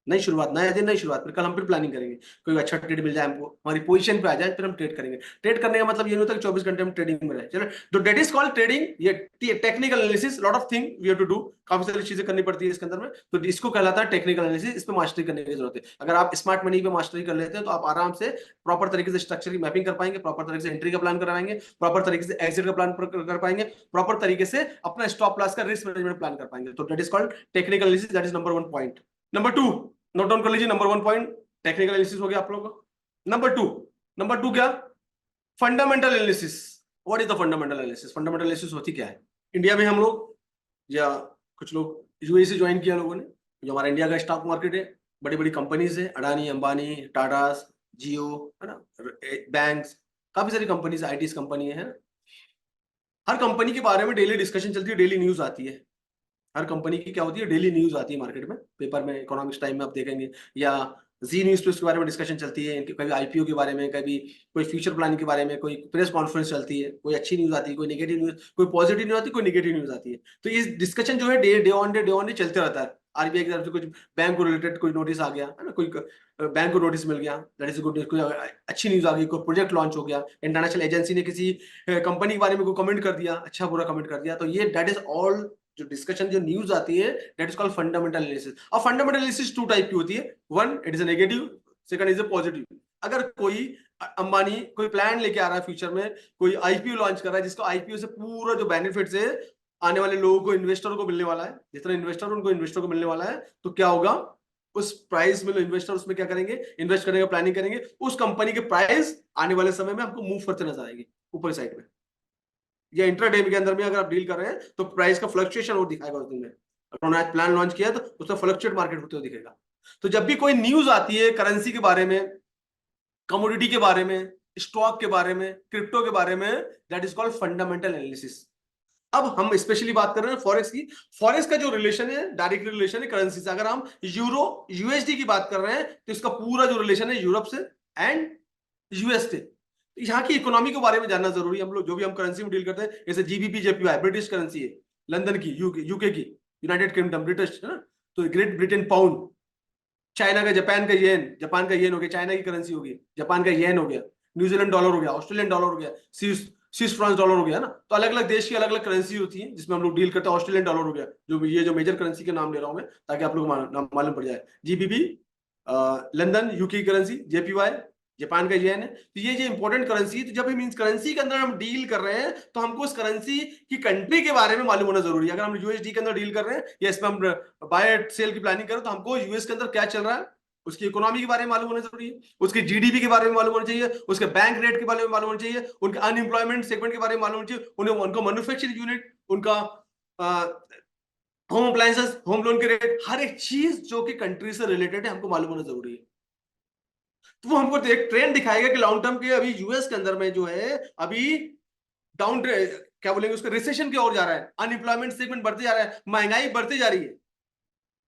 नई शुरुआत, नया दिन, नई शुरुआत। फिर कल हम फिर प्लानिंग करेंगे, कोई अच्छा ट्रेड मिल जाए हमको, हमारी पोजीशन पे आ जाए, फिर हम ट्रेड करेंगे। ट्रेड करने का मतलब ये नहीं होता कि 24 घंटे हम ट्रेडिंग में रहे। चलो, तो दैट इज कॉल्ड ट्रेडिंग। ये technical analysis, lot of thing we have to do, काफी सारी चीजें करनी पड़ती है इसके अंदर में, तो इसको कहलाता है टेक्निकल एनालिसिस। इस पे मास्टरी करने की जरूरत है। अगर आप स्मार्ट मनी पे मास्टरी कर लेते हैं तो आप आराम से प्रॉपर तरीके से स्ट्रक्चर की मैपिंग कर पाएंगे, प्रॉपर तरीके से एंट्री का प्लान करवाएंगे, प्रॉपर तरीके से एग्जिट का प्लान कर पाएंगे, प्रॉपर तरीके से अपना स्टॉप लॉस का रिस्क मैनेजमेंट प्लान कर पाएंगे। तो that is called technical analysis. That is number 1 point. Number 2 note down कर लीजिए। नंबर 1 पॉइंट टेक्निकल एनालिसिस हो गया आप लोगों का। नंबर 2 क्या? Fundamental analysis. What is the fundamental analysis? Fundamental analysis होती क्या है? इंडिया में हम लोग या कुछ लोग यूएई से ज्वाइन किया लोगों ने, जो हमारा इंडिया का स्टॉक मार्केट है, बड़ी बड़ी कंपनीज है, अडानी, अंबानी, टाटा, जियो, है ना, बैंक्स, काफी सारी कंपनीज, आईटी कंपनी है ना। हर कंपनी के बारे में डेली डिस्कशन चलती है, डेली न्यूज आती है। हर कंपनी की क्या होती है, डेली न्यूज आती है मार्केट में, पेपर में, इकोनॉमिक्स टाइम में आप देखेंगे, या जी न्यूज पे उसके बारे में डिस्कशन चलती है। कभी आईपीओ के बारे में, कभी कोई फ्यूचर प्लान के बारे में, कोई प्रेस कॉन्फ्रेंस चलती है, कोई अच्छी न्यूज आती है, कोई नेगेटिव न्यूज, कोई पॉजिटिव न्यूज आती है, कोई नेगेटिव न्यूज आती है। तो ये डिस्कशन जो है डे ऑन डे चलते रहता है। आरबीआई की तरफ से कुछ बैंक को रिलेटेड कोई नोटिस आ गया है ना, कोई बैंक को नोटिस मिल गया, दैट इज गुड न्यूज। कोई अच्छी न्यूज आ गई, कोई प्रोजेक्ट लॉन्च हो गया, इंटरनेशनल एजेंसी ने किसी कंपनी के बारे में कोई कमेंट कर दिया, अच्छा बुरा कमेंट कर दिया, तो ये दैट इज ऑल जो डिस्कशन, जो न्यूज आती है, that is called fundamental analysis. और फंडामेंटल एनालिसिस 2 टाइप की होती है। One, it is a negative, second is a positive. अगर कोई अंबानी कोई प्लान लेके आ रहा है फ्यूचर में, कोई आईपीओ लॉन्च कर रहा है, जिसको आईपीओ से पूरा जो बेनिफिट्स है आने वाले लोगों को, इन्वेस्टर को मिलने वाला है, जितना इन्वेस्टर उनको इन्वेस्टर को मिलने वाला है, तो क्या होगा, उस प्राइस में इन्वेस्टर उसमें क्या करेंगे, इन्वेस्ट करने का प्लानिंग करेंगे, उस कंपनी के प्राइस आने वाले समय में आपको मूव करते नजर आएगी ऊपर साइड में, या इंट्राडे के अंदर में अगर आप डील कर रहे हैं तो प्राइस का फ्लक्चुएशन और दिखाएगा उस दिन में। अगर उन्होंने प्लान लॉन्च किया तो उसका फ्लक्चुएट मार्केट होते हुए दिखेगा। तो जब भी कोई न्यूज आती है करेंसी के बारे में, कमोडिटी के बारे में, स्टॉक के बारे में, क्रिप्टो के बारे में, that is called fundamental analysis. अब हम स्पेशली बात कर रहे हैं फॉरेक्स की। फॉरेक्स का जो रिलेशन है, डायरेक्ट रिलेशन है करेंसी से। अगर हम यूरो यूएसडी की बात कर रहे हैं तो इसका पूरा जो रिलेशन है यूरोप से एंड यूएस से। यहाँ की इकोनॉमी के बारे में जानना जरूरी है। हम लोग जो भी हम करेंसी में डील करते हैं, जैसे जीबीपी जेपीवाई ब्रिटिश करेंसी है, लंदन की, यूके की, यूनाइटेड किंगडम ब्रिटिश है ना, तो ग्रेट ब्रिटेन पाउंड, चाइना का, जापान का येन, जापान का येन हो गया, चाइना की करेंसी हो गई, जापान का येन हो गया, न्यूजीलैंड डॉलर हो गया, ऑस्ट्रेलियन डॉलर हो गया, स्विस फ्रांस डॉलर हो गया ना। तो अलग अलग देश की अलग अलग करेंसी होती है जिसमें हम लोग डील करते हैं। ऑस्ट्रेलियन डॉलर हो गया, जो ये जो मेजर करेंसी के नाम ले रहा हूं मैं, ताकि आप लोग मालूम पड़ जाए। GBP London UK currency, JPY Japan का येन है। तो ये जो इंपॉर्टेंट करेंसी है, तो जब हम इन करेंसी के अंदर हम डील कर रहे हैं तो हमको उस करेंसी की कंट्री के बारे में मालूम होना जरूरी है। अगर हम यूएसडी के अंदर डील कर रहे हैं या इसमें हम बाय सेल की प्लानिंग करें, तो हमको यूएस के अंदर क्या चल रहा है, उसकी इकोनॉमी के बारे में मालूम होना जरूरी है, उसकी जीडीपी के बारे में मालूम होना चाहिए, उसके बैंक रेट के बारे में मालूम होना चाहिए, उनके अनएम्प्लॉयमेंट सेगमेंट के बारे में मालूम होना चाहिए, उन्हें उनका मैन्युफैक्चरिंग यूनिट, उनका होम अप्लायंसेस, होम लोन के रेट, हर एक चीज जो कि कंट्री से रिलेटेड है हमको मालूम होना जरूरी है। तो वो हमको एक ट्रेंड दिखाएगा कि लॉन्ग टर्म के अभी यूएस के अंदर में जो है अभी डाउन, क्या बोलेंगे उसका, रिसेशन की ओर जा रहा है, अनएम्प्लॉयमेंट सेगमेंट बढ़ते जा रहा है, महंगाई बढ़ती जा रही है,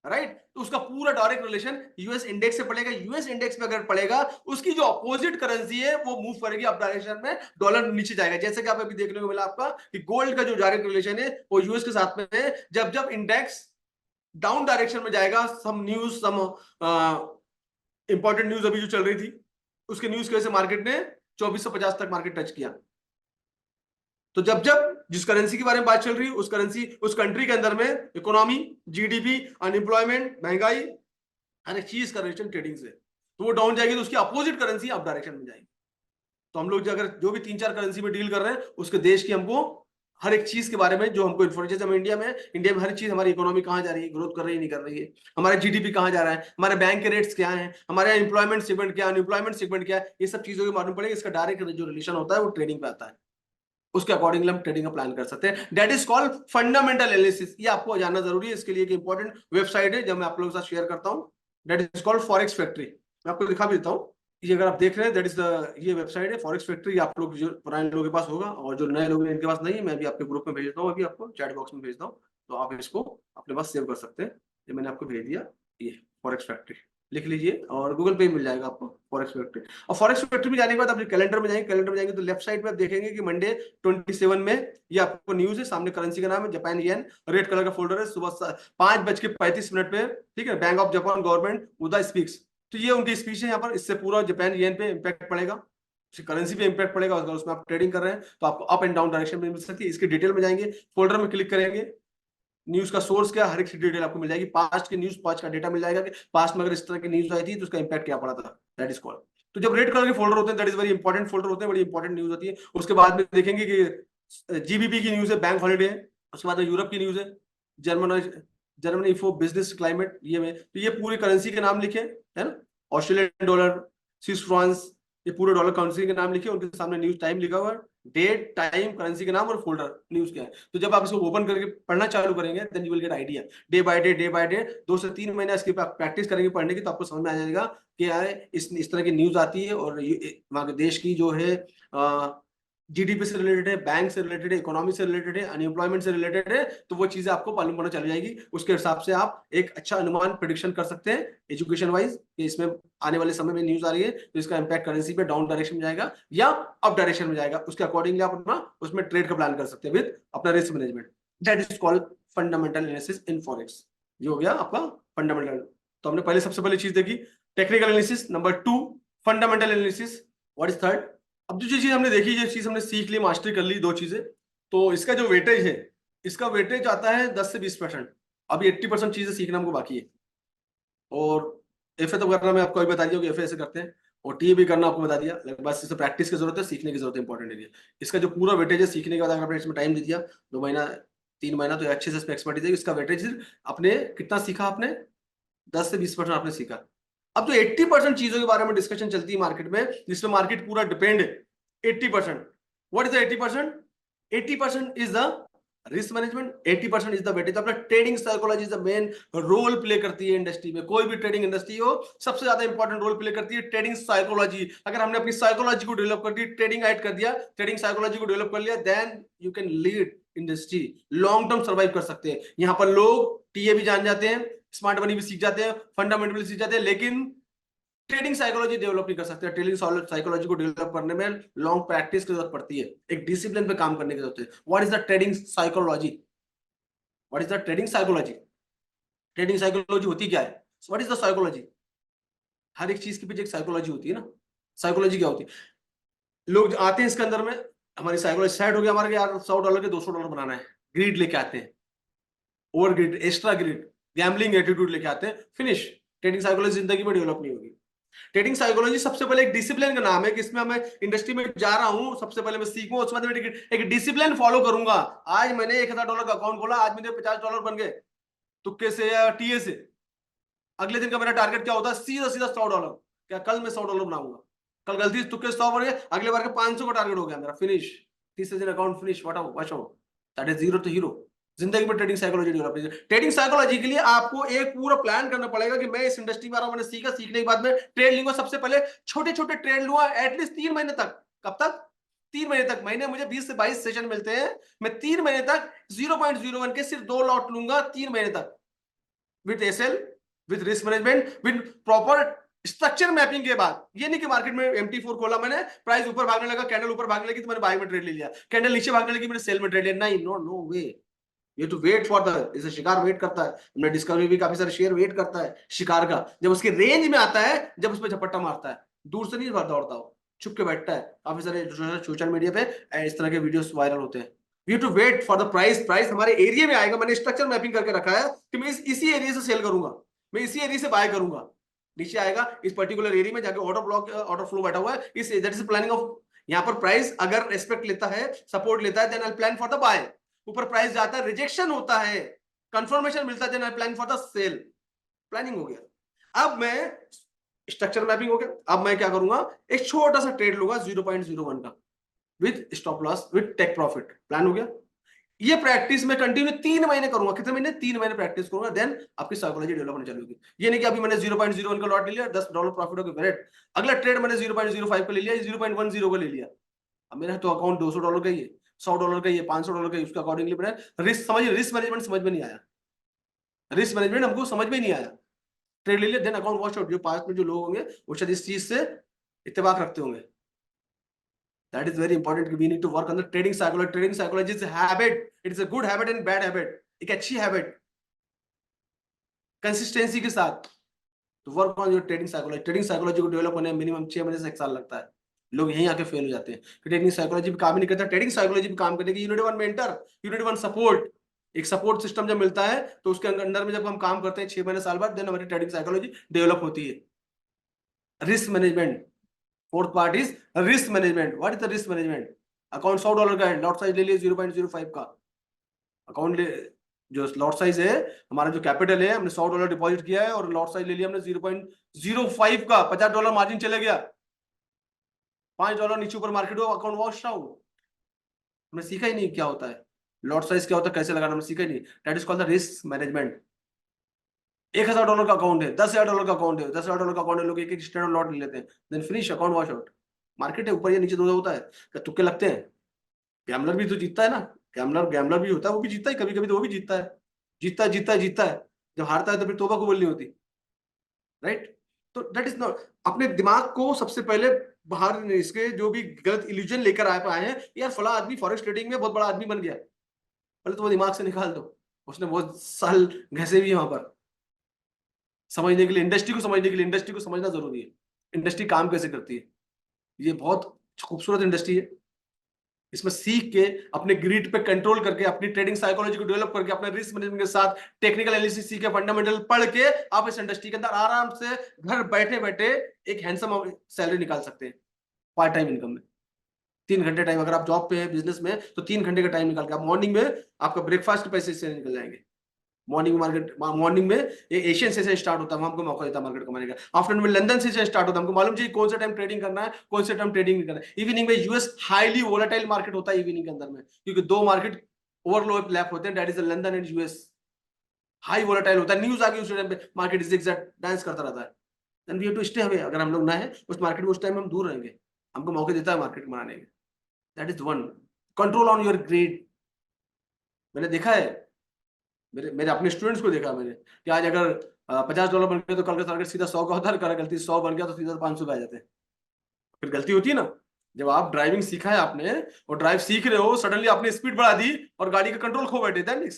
राइट। तो उसका पूरा डायरेक्ट रिलेशन यूएस इंडेक्स से पड़ेगा। यूएस इंडेक्स पे अगर पड़ेगा, उसकी जो अपोजिट करेंसी है वो मूव करेगी अप डायरेक्शन में, डॉलर नीचे जाएगा। जैसे कि आप अभी देखने को मिला आपका कि गोल्ड का जो डायरेक्ट रिलेशन है वो यूएस के साथ में है। जब जब इंडेक्स डाउन डायरेक्शन में जाएगा, सम इंपॉर्टेंट न्यूज अभी जो चल रही थी, उसके न्यूज की वजह से मार्केट ने 2450 तक मार्केट टच किया। तो जब जब जिस करेंसी के बारे में बात चल रही है, उस करेंसी, उस कंट्री के अंदर में इकोनॉमी, जीडीपी, अनएम्प्लॉयमेंट, महंगाई, हर एक चीज का रिलेशन ट्रेडिंग से, तो वो डाउन जाएगी तो उसकी अपोजिट करेंसी अप डायरेक्शन में जाएगी। तो हम लोग अगर जो भी 3-4 करेंसी में डील कर रहे हैं, उसके देश की हमको हर एक चीज के बारे में जो हमको इन्फॉर्मेशन, जैसे हम इंडिया में हर चीज, हमारी इकोनॉमी कहाँ जा रही है, ग्रोथ कर रही है नहीं कर रही है, हमारा जीडीपी कहाँ जा रहा है, हमारे बैंक के रेट्स क्या है, हमारे एम्प्लॉयमेंट सेगमेंट क्या, अनएम्प्लॉयमेंट सेगमेंट क्या है, ये सब चीजों की मालूम पड़ेगी। इसका डायरेक्ट जो रिलेशन होता है वो ट्रेडिंग पे आता है। उसके अकॉर्डिंगली हम ट्रेडिंग का प्लान कर सकते हैं। That is called fundamental analysis. ये आपको जानना जरूरी है। इसके लिए एक इंपॉर्टेंट वेबसाइट है जो मैं आप लोगों के साथ शेयर करता हूं, that is called forex factory. मैं आपको दिखा भी देता हूं। ये अगर आप देख रहे हैं, दैट इज द, ये वेबसाइट है फॉरेक्स फैक्ट्री। आप लोग जो पुराने लोगों के पास होगा और जो नए लोग हैं इनके पास नहीं है, मैं भी आपके ग्रुप में भेजता हूँ, अभी आपको चैट बॉक्स में भेजता हूँ, तो आप इसको अपने पास सेव कर सकते हैं। ये मैंने आपको भेज दिया, ये फॉरेक्स फैक्ट्री। लिख लीजिए, और गूगल पे मिल जाएगा आपको फॉरेक्स फैक्ट्री। और फॉरेक्स फैक्ट्री में जाने के बाद अपने कैलेंडर में जाएंगे, कैलेंडर में जाएंगे तो लेफ्ट साइड पे आप देखेंगे कि मंडे 27 में ये आपको न्यूज है, सामने करेंसी का नाम है जापान येन, रेड कलर का फोल्डर है, सुबह 5:35 पे, ठीक है, बैंक ऑफ जापान गवर्नमेंट उदा स्पीक्स। तो ये उनकी स्पीच है यहाँ पर, इससे पूरा जापान येन पे इम्पैक्ट पड़ेगा, करेंसी पे इम्पैक्ट पड़ेगा। अगर उसमें आप ट्रेडिंग कर रहे हैं तो आपको अप एंड डाउन डायरेक्शन में मिल सकती है। इसकी डिटेल में जाएंगे, फोल्डर में क्लिक करेंगे, न्यूज का सोर्स क्या, हर एक डिटेल आपको मिल जाएगी, पास्ट की न्यूज, पास्ट का डेटा मिल जाएगा कि पास्ट में अगर इस तरह की न्यूज आई थी तो उसका इंपैक्ट क्या पड़ा था, दैट इज कॉल्ड। तो जब रेड कलर के फोल्डर होते हैं that is very important folder होते हैं, बड़ी इंपॉर्टेंट न्यूज होती है। उसके बाद में देखेंगे कि जीबीपी की न्यूज है, बैंक हॉलीडे है। उसके बाद में यूरोप की न्यूज है, जर्मनी फॉर बिजनेस क्लाइमेट, ये में तो ये पूरी करेंसी के नाम लिखे है ना, ऑस्ट्रेलियन डॉलर, स्विस फ्रांस, ये पूरे डॉलर करेंसी के नाम लिखे, उनके सामने न्यूज टाइम लिखा हुआ है, डेट, टाइम, करेंसी के नाम और फोल्डर न्यूज क्या है। तो जब आप इसको ओपन करके पढ़ना चालू करेंगे then you will get idea, day by day, day by day, 2 से 3 महीने इसकी प्रैक्टिस करेंगे पढ़ने की, तो आपको समझ में आ जाएगा कि यार इस तरह की न्यूज आती है, और वहां के देश की जो है जीडीपी से रिलेटेड है, बैंक से रिलेटेड है, इकोनॉमी से रिलेटेड है, अनएम्प्लॉयमेंट से रिलेटेड है, तो वो चीजें आपको मालूम पड़ना चल जाएगी। उसके हिसाब से आप एक अच्छा अनुमान प्रिडिक्शन कर सकते हैं एजुकेशन वाइज, कि इसमें आने वाले समय में न्यूज आ रही है तो इसका इंपैक्ट करेंसी पे डाउन डायरेक्शन में जाएगा या अप डायरेक्शन में जाएगा, उसके अकॉर्डिंगली आप अपना उसमें ट्रेड का प्लान कर सकते हैं विद अपना risk management. That is called fundamental analysis in forex. ये हो गया आपका फंडामेंटल। तो हमने पहले सबसे पहले चीज देखी technical analysis, number 2 fundamental analysis, what is third. अब जो चीज हमने देखी, ये चीज हमने सीख ली, मास्टरी कर ली, 2 चीजें। तो इसका जो वेटेज है, इसका वेटेज आता है 10 से 20%। अभी 80% चीजें सीखना हमको बाकी है। और एफए तो करना मैं आपको अभी बता दिया कि एफए ऐसे करते हैं, और टीए भी करना आपको बता दिया, बस इसे प्रैक्टिस की जरूरत है, सीखने की जरूरत है, इंपॉर्टेंट एरिया। इसका जो पूरा वेटेज है सीखने के बाद अगर आपने इसमें टाइम दे दिया 2 महीना 3 महीना, तो अच्छे से इसमें एक्सपर्टीज है। इसका वेटेज आपने कितना सीखा, आपने 10 से 20% आपने सीखा। अब जो 80% चीजों के बारे में डिस्कशन चलती है मार्केट में, जिसमें मार्केट पूरा डिपेंड है, 80%, what is the 80%? 80% is the risk management, 80% is the weightage. अपना trading psychology is the main role play करती है इंडस्ट्री में। कोई भी ट्रेडिंग इंडस्ट्री हो, सबसे ज्यादा इंपॉर्टेंट रोल प्ले करती है ट्रेडिंग साइकोलॉजी। अगर हमने अपनी साइकोलॉजी को डेवलप कर दी, ट्रेडिंग ऐड कर दिया, ट्रेडिंग साइकोलॉजी को डेवलप कर लिया, then you can lead industry, long term survive कर सकते हैं। यहाँ पर लोग टीए भी जान जाते हैं, स्मार्ट मनी भी सीख जाते हैं, फंडामेंटल भी सीख जाते हैं, लेकिन ट्रेडिंग साइकोलॉजी डेवलप नहीं कर सकते। ट्रेडिंग साइकोलॉजी को डेवलप करने में लॉन्ग प्रैक्टिस की जरूरत पड़ती है, एक डिसिप्लिन पे काम करने की जरूरत है। What is the trading psychology? What is the trading psychology? Trading psychology होती क्या है? What is the psychology? हर एक चीज के पीछे एक साइकोलॉजी होती है ना। साइकोलॉजी क्या होती है? लोग आते हैं इसके अंदर में, हमारी साइकोलॉजी सेट हो गया हमारे, यार $100 के $200 बनाना है, ग्रीड लेके आते हैं, over greed, extra greed, gambling attitude लेके आते हैं, फिनिश। ट्रेडिंग साइकोलॉजी जिंदगी में डेवलप नहीं होगी। ट्रेडिंग साइकोलॉजी सबसे पहले एक डिसिप्लिन का नाम है, कि इसमें मैं इंडस्ट्री में जा रहा हूं, सबसे पहले मैं सीखूं, उसके बाद मैं एक डिसिप्लिन फॉलो करूंगा। आज मैंने $1000 का अकाउंट खोला, आज मेरे $50 बन गए तुक्के से या टीए से। अगले दिन का मेरा टारगेट क्या होता है? सीधा सीधा $100। क्या कल मैं $100 बनाऊंगा? कल गलती से तुक्के 100 बन गए, अगले बार के 500 का टारगेट हो गया मेरा, फिनिश। तीसरे दिन account finish, watch out, that is zero to hero. जिंदगी में ट्रेडिंग साइकोलॉजी डेवलप है। ट्रेडिंग साइकोलॉजी के लिए आपको एक पूरा प्लान करना पड़ेगा कि मैं इस इंडस्ट्री में आ रहा हूं, मैंने सीखा, सीखने के बाद में ट्रेड लूंगा। सबसे पहले छोटे छोटे ट्रेड लूंगा, एटलीस्ट 3 महीने तक। कब तक? 3 महीने तक। महीने मुझे 20 से 22 सेशन मिलते हैं, मैं 3 महीने तक 0.01 के सिर्फ 2 लॉट लूंगा 3 महीने तक, with SL, with risk management, with proper structure mapping के बाद। ये नहीं कि मार्केट में MT4 खोला मैंने, प्राइस ऊपर भागने लगा, कैंडल ऊपर भागने लगी तो मैंने बाय में ट्रेड ले लिया, कैंडल नीचे भागने लगी मैंने सेल में ट्रेड लिया। नहीं, नो नो वे। ये टू वेट फॉर द, इसे शिकार वेट करता है। हमने डिस्कवरी भी काफी सारे शेयर वेट करता है शिकार का, जब उसके रेंज में आता है, जब उस पर झपट्टा मारता है, दूर से नहीं दौड़ता हो, छुप के बैठता है। काफी सारे सोशल मीडिया पे इस तरह के वीडियोस वायरल होते हैं। We to wait for the price, price हमारे एरिया में आएगा। मैंने स्ट्रक्चर मैपिंग करके रखा है कि मैं इसी एरिया से सेल करूंगा, मैं इसी एरिया से बाय करूंगा। नीचे आएगा इस पर्टिकुलर एरिया में जाके ऑर्डर ब्लॉक, ऑर्डर फ्लो बैठा हुआ है, इस दैट इज प्लानिंग ऑफ। यहाँ पर प्राइस अगर रेस्पेक्ट लेता है, सपोर्ट लेता है, then I plan for the buy. ऊपर प्राइस जाता है, रिजेक्शन होता है, कंफर्मेशन मिलता है, then I plan for the sell. Planning हो गया। अब मैं स्ट्रक्चर मैपिंग हो गया। अब मैं क्या करूंगा? एक छोटा सा ट्रेड लूंगा 0.01 का, with stop loss, with take profit. Plan हो गया। ये प्रैक्टिस मैं कंटिन्यू 3 महीने करूंगा। कितने महीने? 3 महीने प्रैक्टिस करूंगा, देन आपकी साइकोलॉजी डेवलप होने चालू होगी। ये नहीं कि अभी मैंने 0.01 का लॉट ले लिया, $10 प्रॉफिट हो गया, ग्रेट। अगला ट्रेड मैंने 0.05 का ले लिया, 0.10 का ले लिया, अब मेरा तो अकाउंट $200 का ही है, $100 का ही है, $500 का ही। उसका अकॉर्डिंगली मैंने रिस्क समझ, रिस्क मैनेजमेंट समझ में नहीं आया, रिस्क मैनेजमेंट हमको समझ में नहीं आया। ट्रेड ले लिया, देन अकाउंट वॉश आउट। जो पास्ट में जो लोग होंगे वो शायद इस चीज से इत्तेफाक रखते होंगे। That is very important, we need to work on the trading psychology. Trading psychology is habit, it is a good habit and bad habit. एक अच्छी हैबिट कंसिस्टेंसी के साथ तो work on your trading psychology. Trading psychology को develop होने में minimum 6 महीने से 1 साल लगता है। लोग यहीं आके फेल हो जाते हैं, ट्रेडिंग साइकोलॉजी पे काम ही नहीं करता। ट्रेडिंग साइकोलॉजी पे काम करने की unit one mentor, unit one support, एक सपोर्ट सिस्टम जब मिलता है तो उसके अंदर में जब हम काम करते हैं 6 महीने साल बाद, देन हमारी ट्रेडिंग साइकोलॉजी डेवलप होती है। Risk management, fourth part is risk management. What is the risk management? Account $100 का है, लॉट साइज ले लिए 0.05 का अकाउंट ले, जो लॉट साइज है हमारा, जो कैपिटल है, हमने $100 डिपॉजिट किया है और लॉट साइज ले लिया हमने 0.05 का, $50 मार्जिन चले गया, $5 नीचे ऊपर मार्केट हो, अकाउंट वॉश आउट। हमने सीखा ही नहीं क्या होता है लॉट साइज, क्या होता है, कैसे लगाना, हमने सीखा ही नहीं। That is called the risk management. $1000 का अकाउंट है, $10,000 का अकाउंट है, $10,000 का अकाउंट है, लोग एक स्टैंडर्ड लॉट ले लेते हैं, then finish, account wash out. Market है ऊपर या नीचे होता है, क्या तुक्के लगते हैं? गैमलर भी तो जीतता है ना, गैमलर भी होता है, वो भी जीतता है, कभी कभी तो वो भी जीतता है, जीतता है जीतता है जीतता है। जब हारता है तो फिर तौबा कबूल नहीं होती, राइट? तो दैट इज नॉट, अपने दिमाग को सबसे पहले बाहर, इसके जो भी गलत इल्यूजन लेकर आए हैं, यार फला आदमी फॉरेक्स ट्रेडिंग में बहुत बड़ा आदमी बन गया, पहले तो वो दिमाग से निकाल दो। उसने बहुत साल घसे भी वहां पर, समझने के लिए, इंडस्ट्री को समझने के लिए, इंडस्ट्री को समझना जरूरी है, इंडस्ट्री काम कैसे करती है। ये बहुत खूबसूरत इंडस्ट्री है, इसमें सीख के अपने ग्रिड पे कंट्रोल करके, अपनी ट्रेडिंग साइकोलॉजी को डेवलप करके, अपने रिस्क मैनेजमेंट के साथ टेक्निकल एनालिसिस सीख के, फंडामेंटल पढ़ के, आप इस इंडस्ट्री के अंदर आराम से घर बैठे बैठे एक हैंडसम सैलरी निकाल सकते हैं पार्ट टाइम इनकम में। 3 घंटे टाइम, अगर आप जॉब पे है, बिजनेस में, तो 3 घंटे का टाइम निकाल के आप मॉर्निंग में, आपका ब्रेकफास्ट के पैसे से निकल जाएंगे। मॉर्निंग में ये एशियन से स्टार्ट होता है, हमको मौका देता है मार्केट कमाने का। आफ्टरनून में लंदन से स्टार्ट होता है, हमको मालूम चाहिए कौन सा टाइम ट्रेडिंग करना है, कौन सा टाइम ट्रेडिंग नहीं करना है। इवनिंग में यूएस हाईली वोलेटाइल मार्केट होता है इवनिंग के अंदर में, क्योंकि 2 मार्केट ओवरलैप लैप होते हैं, that is London and US. High volatile होता है, न्यूज आ गई उस टाइम पे, मार्केट जिगजैग डांस करता रहता है, then we have to stay away. अगर हम लोग ना है उस मार्केट में, उस टाइम हम दूर रहेंगे, हमको मौके देता है मार्केट बनाने के। That is one, control on your greed. मैंने देखा है, मेरे अपने स्टूडेंट्स को देखा मैंने, कि आज अगर $50 बन गया तो कल का टारगेट सीधा 100 का होता है, कल गलती 100 बन गया तो सीधा 500 पे आ जाते हैं। फिर गलती होती है ना, जब आप ड्राइविंग सीखा है आपने और ड्राइव सीख रहे हो, सडनली आपने स्पीड बढ़ा दी और गाड़ी का कंट्रोल खो बैठे, देन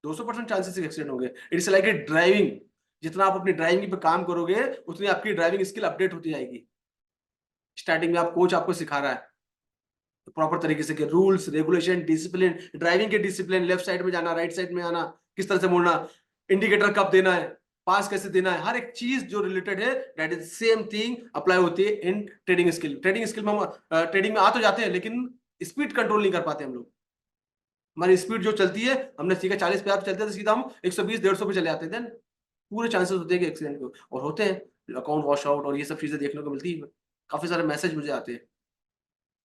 200% चांसेस एक्सीडेंट होंगे। इट्स लाइक ए ड्राइविंग, जितना आप अपनी ड्राइविंग पे काम करोगे उतनी आपकी ड्राइविंग स्किल अपडेट होती जाएगी। स्टार्टिंग में आप कोच आपको सिखा रहा है प्रॉपर तरीके से, रूल्स रेगुलेशन डिसिप्लिन, ड्राइविंग के डिसिप्लिन, लेफ्ट साइड में जाना, राइट साइड में आना, किस तरह से मुड़ना, इंडिकेटर कब देना है, पास कैसे देना है, हर एक चीज जो रिलेटेड है, that is same thing apply होती है in trading skill. Trading skill में हम ट्रेडिंग में आ तो जाते हैं, लेकिन स्पीड कंट्रोल नहीं कर पाते हम लोग। हमारी स्पीड जो चलती है, हमने सीखा 40 पे आप चलते हैं तो सीधा हम 120-150 पे चले आते हैं, देन पूरे चांसेस होते हैं कि एक्सीडेंट को, और होते हैं अकाउंट वॉश आउट और ये सब चीजें देखने को मिलती है, काफी सारे मैसेज मुझे आते हैं।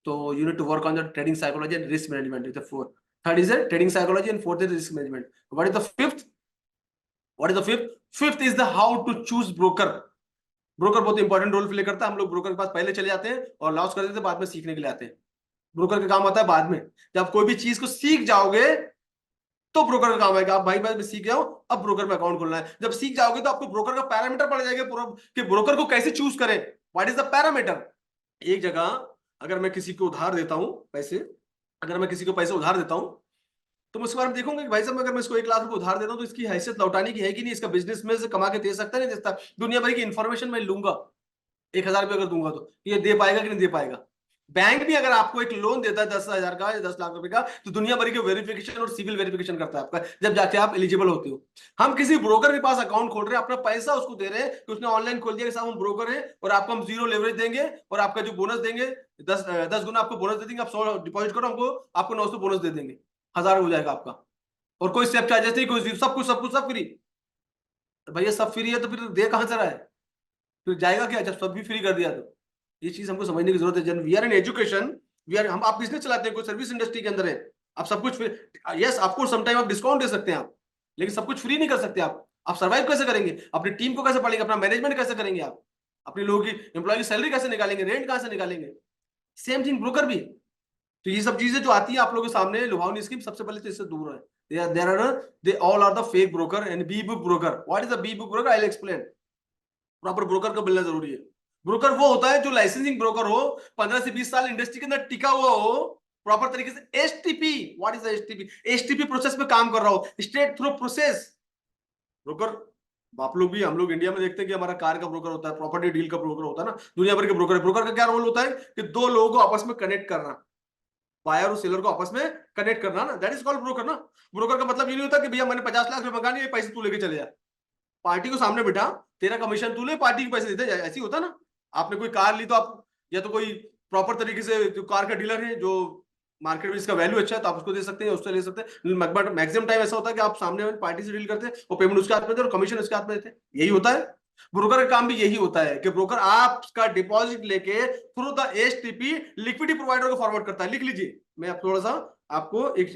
So you need to work on the trading psychology and risk management. Is the fourth. Third is the trading psychology and fourth is risk management. What is the fifth? What is the fifth? Fifth is the how to choose broker. Broker बहुत important role play करता है। हम लोग broker के पास पहले चले जाते हैं और लॉस कर देते हैं, बाद में सीखने के लिए आते हैं। ब्रोकर का काम आता है बाद में, जब कोई भी चीज को सीख जाओगे तो ब्रोकर का काम आएगा। आप भाई मैं सीख गया हूं, अब ब्रोकर में अकाउंट खोलना है। जब सीख जाओगे तो आपको ब्रोकर का पैरामीटर पड़ जाएगा कि ब्रोकर को कैसे चूज करें, व्हाट इज द पैरामीटर। एक जगह अगर मैं किसी को उधार देता हूं पैसे, अगर मैं किसी को पैसे उधार देता हूं तो मैं उसके बारे में देखूंगा कि भाई साहब अगर मैं इसको 1 लाख रुपए उधार देता हूं तो इसकी हैसियत लौटाने की है कि नहीं, इसका बिजनेस में से कमा के दे सकता है नहीं देता। दुनिया भर की इंफॉर्मेशन मैं लूंगा, 1,000 रुपये अगर दूंगा तो ये दे पाएगा कि नहीं दे पाएगा। बैंक भी अगर आपको एक लोन देता है 10,000 का या 10 लाख रुपए का, तो दुनिया भर के वेरिफिकेशन और सिविल वेरिफिकेशन करता है आपका, जब जाके आप एलिजिबल होते हो। हम किसी ब्रोकर के पास अकाउंट खोल रहे हैं, अपना पैसा उसको दे रहे हैं कि उसने ऑनलाइन खोल दिया कि साहब हम ब्रोकर हैं और आपको हम 0 लेवरेज देंगे और आपका जो बोनस देंगे 10 गुना आपको बोनस दे देंगे। आप 100 डिपॉजिट करो, हमको आपको 900 बोनस दे देंगे, 1000 हो जाएगा आपका, और कोई स्टेप चार्जेस नहीं, कोई सब फ्री। भैया सब फ्री है तो फिर दे कहां से रहा है, फिर जाएगा क्या जब सब भी फ्री कर दिया तो। ये चीज हमको समझने की जरूरत है। When we are in education, we are, हम आप बिजनेस चलाते हैं, कोई सर्विस इंडस्ट्री के अंदर है, आप सब कुछ यस आपको समटाइम आप डिस्काउंट दे सकते हैं आप, लेकिन सब कुछ फ्री नहीं कर सकते आप सर्वाइव कैसे करेंगे, अपनी टीम को कैसे पालेंगे, अपना मैनेजमेंट कैसे करेंगे, आप अपने लोगों की एम्प्लॉय की सैलरी कैसे निकालेंगे, रेंट कहां से निकालेंगे। सेम थिंग ब्रोकर भी। तो ये सब चीजें जो आती है आप लोगों के सामने लुभावनी स्कीम, सबसे पहले तो इससे दूर है। they all are the fake broker and B book broker. What is the B book broker? I'll explain. Proper broker का मिलना जरूरी है। ब्रोकर वो होता है जो लाइसेंसिंग ब्रोकर हो, 15 से 20 साल इंडस्ट्री के अंदर टिका हुआ हो, प्रॉपर तरीके से STP, what is the STP, STP process में काम कर रहा हो, स्ट्रेट थ्रू प्रोसेस। ब्रोकर आप लोग भी, हम लोग इंडिया में देखते हैं कि हमारा कार का ब्रोकर होता है, प्रॉपर्टी डील का ब्रोकर होता है ना, दुनिया भर के ब्रोकर है। ब्रोकर का क्या रोल होता है कि दो लोगों को आपस में कनेक्ट करना, बायर और सेलर को आपस में कनेक्ट करना ना, दैट इज कॉल्ड ब्रोकर ना। ब्रोकर का मतलब ये नहीं होता कि भैया मैंने 50 लाख रुपए मंगाने, पैसे तू लेके चले जा, पार्टी को सामने बिठा, तेरा कमीशन तू ले, पार्टी को पैसे देते, ऐसी होता ना। आपने कोई कार ली तो आप, या तो कोई प्रॉपर तरीके से जो कार का डीलर है जो मार्केट में इसका वैल्यू अच्छा है तो आप उसको दे सकते हैं, उससे ले सकते हैं। बट मैक्सिमम टाइम ऐसा होता है कि आप सामने पार्टी से डील करते हैं और पेमेंट उसके हाथ में देते और कमीशन उसके हाथ में देते हैं, यही होता है। ब्रोकर का काम भी यही होता है कि ब्रोकर आपका डिपॉजिट लेके through the STP liquidity provider को फॉरवर्ड करता है। लिख लीजिए, मैं आप थोड़ा सा आपको एक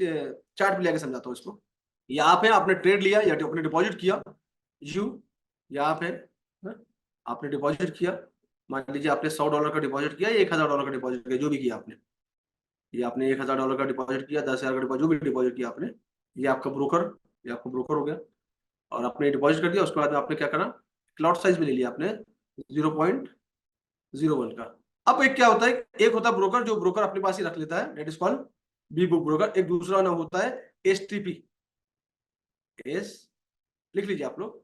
चार्ट पे लेकर समझाता हूँ इसको। यहाँ पे आपने ट्रेड लिया या आपने डिपॉजिट किया, यहाँ पे आपने डिपॉजिट किया, मान लीजिए आपने $100 का डिपॉजिट किया या $1000 का डिपॉजिट किया, जो भी किया आपने, ये आपने $1000 का डिपॉजिट किया, 10,000 का डिपॉजिट, जो भी डिपॉजिट किया आपने, ये आपका ब्रोकर, ये आपका ब्रोकर हो गया। और आपने डिपॉजिट कर दिया, उसके बाद आपने क्या करा, क्लॉट साइज में ले लिया आपने 0.01 का। अब एक क्या होता है, एक होता है ब्रोकर जो ब्रोकर अपने पास ही रख लेता है, that is called B book broker. एक दूसरा नाम होता है एसटीपी, एस लिख लीजिए आप लोग,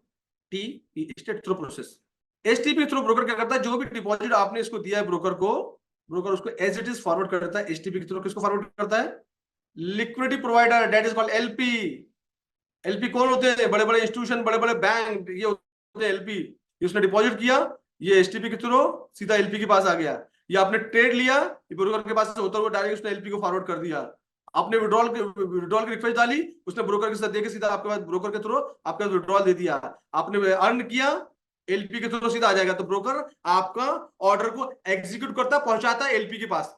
T state through process. STP through broker क्या करता है, जो भी डिपॉजिट आपने इसको दिया है ब्रोकर को, ब्रोकर उसको एज इट इज फॉरवर्ड करता है एसटीपी के थ्रू। किसको फॉरवर्ड करता है, liquidity provider, that is called LP. LP कौन होते हैं, बड़े बड़े इंस्टीट्यूशन, बड़े बड़े बैंक, ये होते हैं एलपी। उसने डिपॉजिट किया, ये एसटीपी के थ्रू सीधा एलपी के पास आ गया। ये आपने ट्रेड लिया, ये ब्रोकर के पास होता हुआ डायरेक्ट उसने एलपी को फॉरवर्ड कर दिया। आपने विड्रॉल की रिक्वेस्ट डाली, उसने ब्रोकर के साथ देके सीधा आपके पास, ब्रोकर के थ्रू आपके पास विड्रॉल दे दिया। आपने अर्न किया, एलपी के थ्रू सीधा आ जाएगा। तो ब्रोकर आपका ऑर्डर को एग्जीक्यूट करता है, पहुंचाता है एलपी के पास।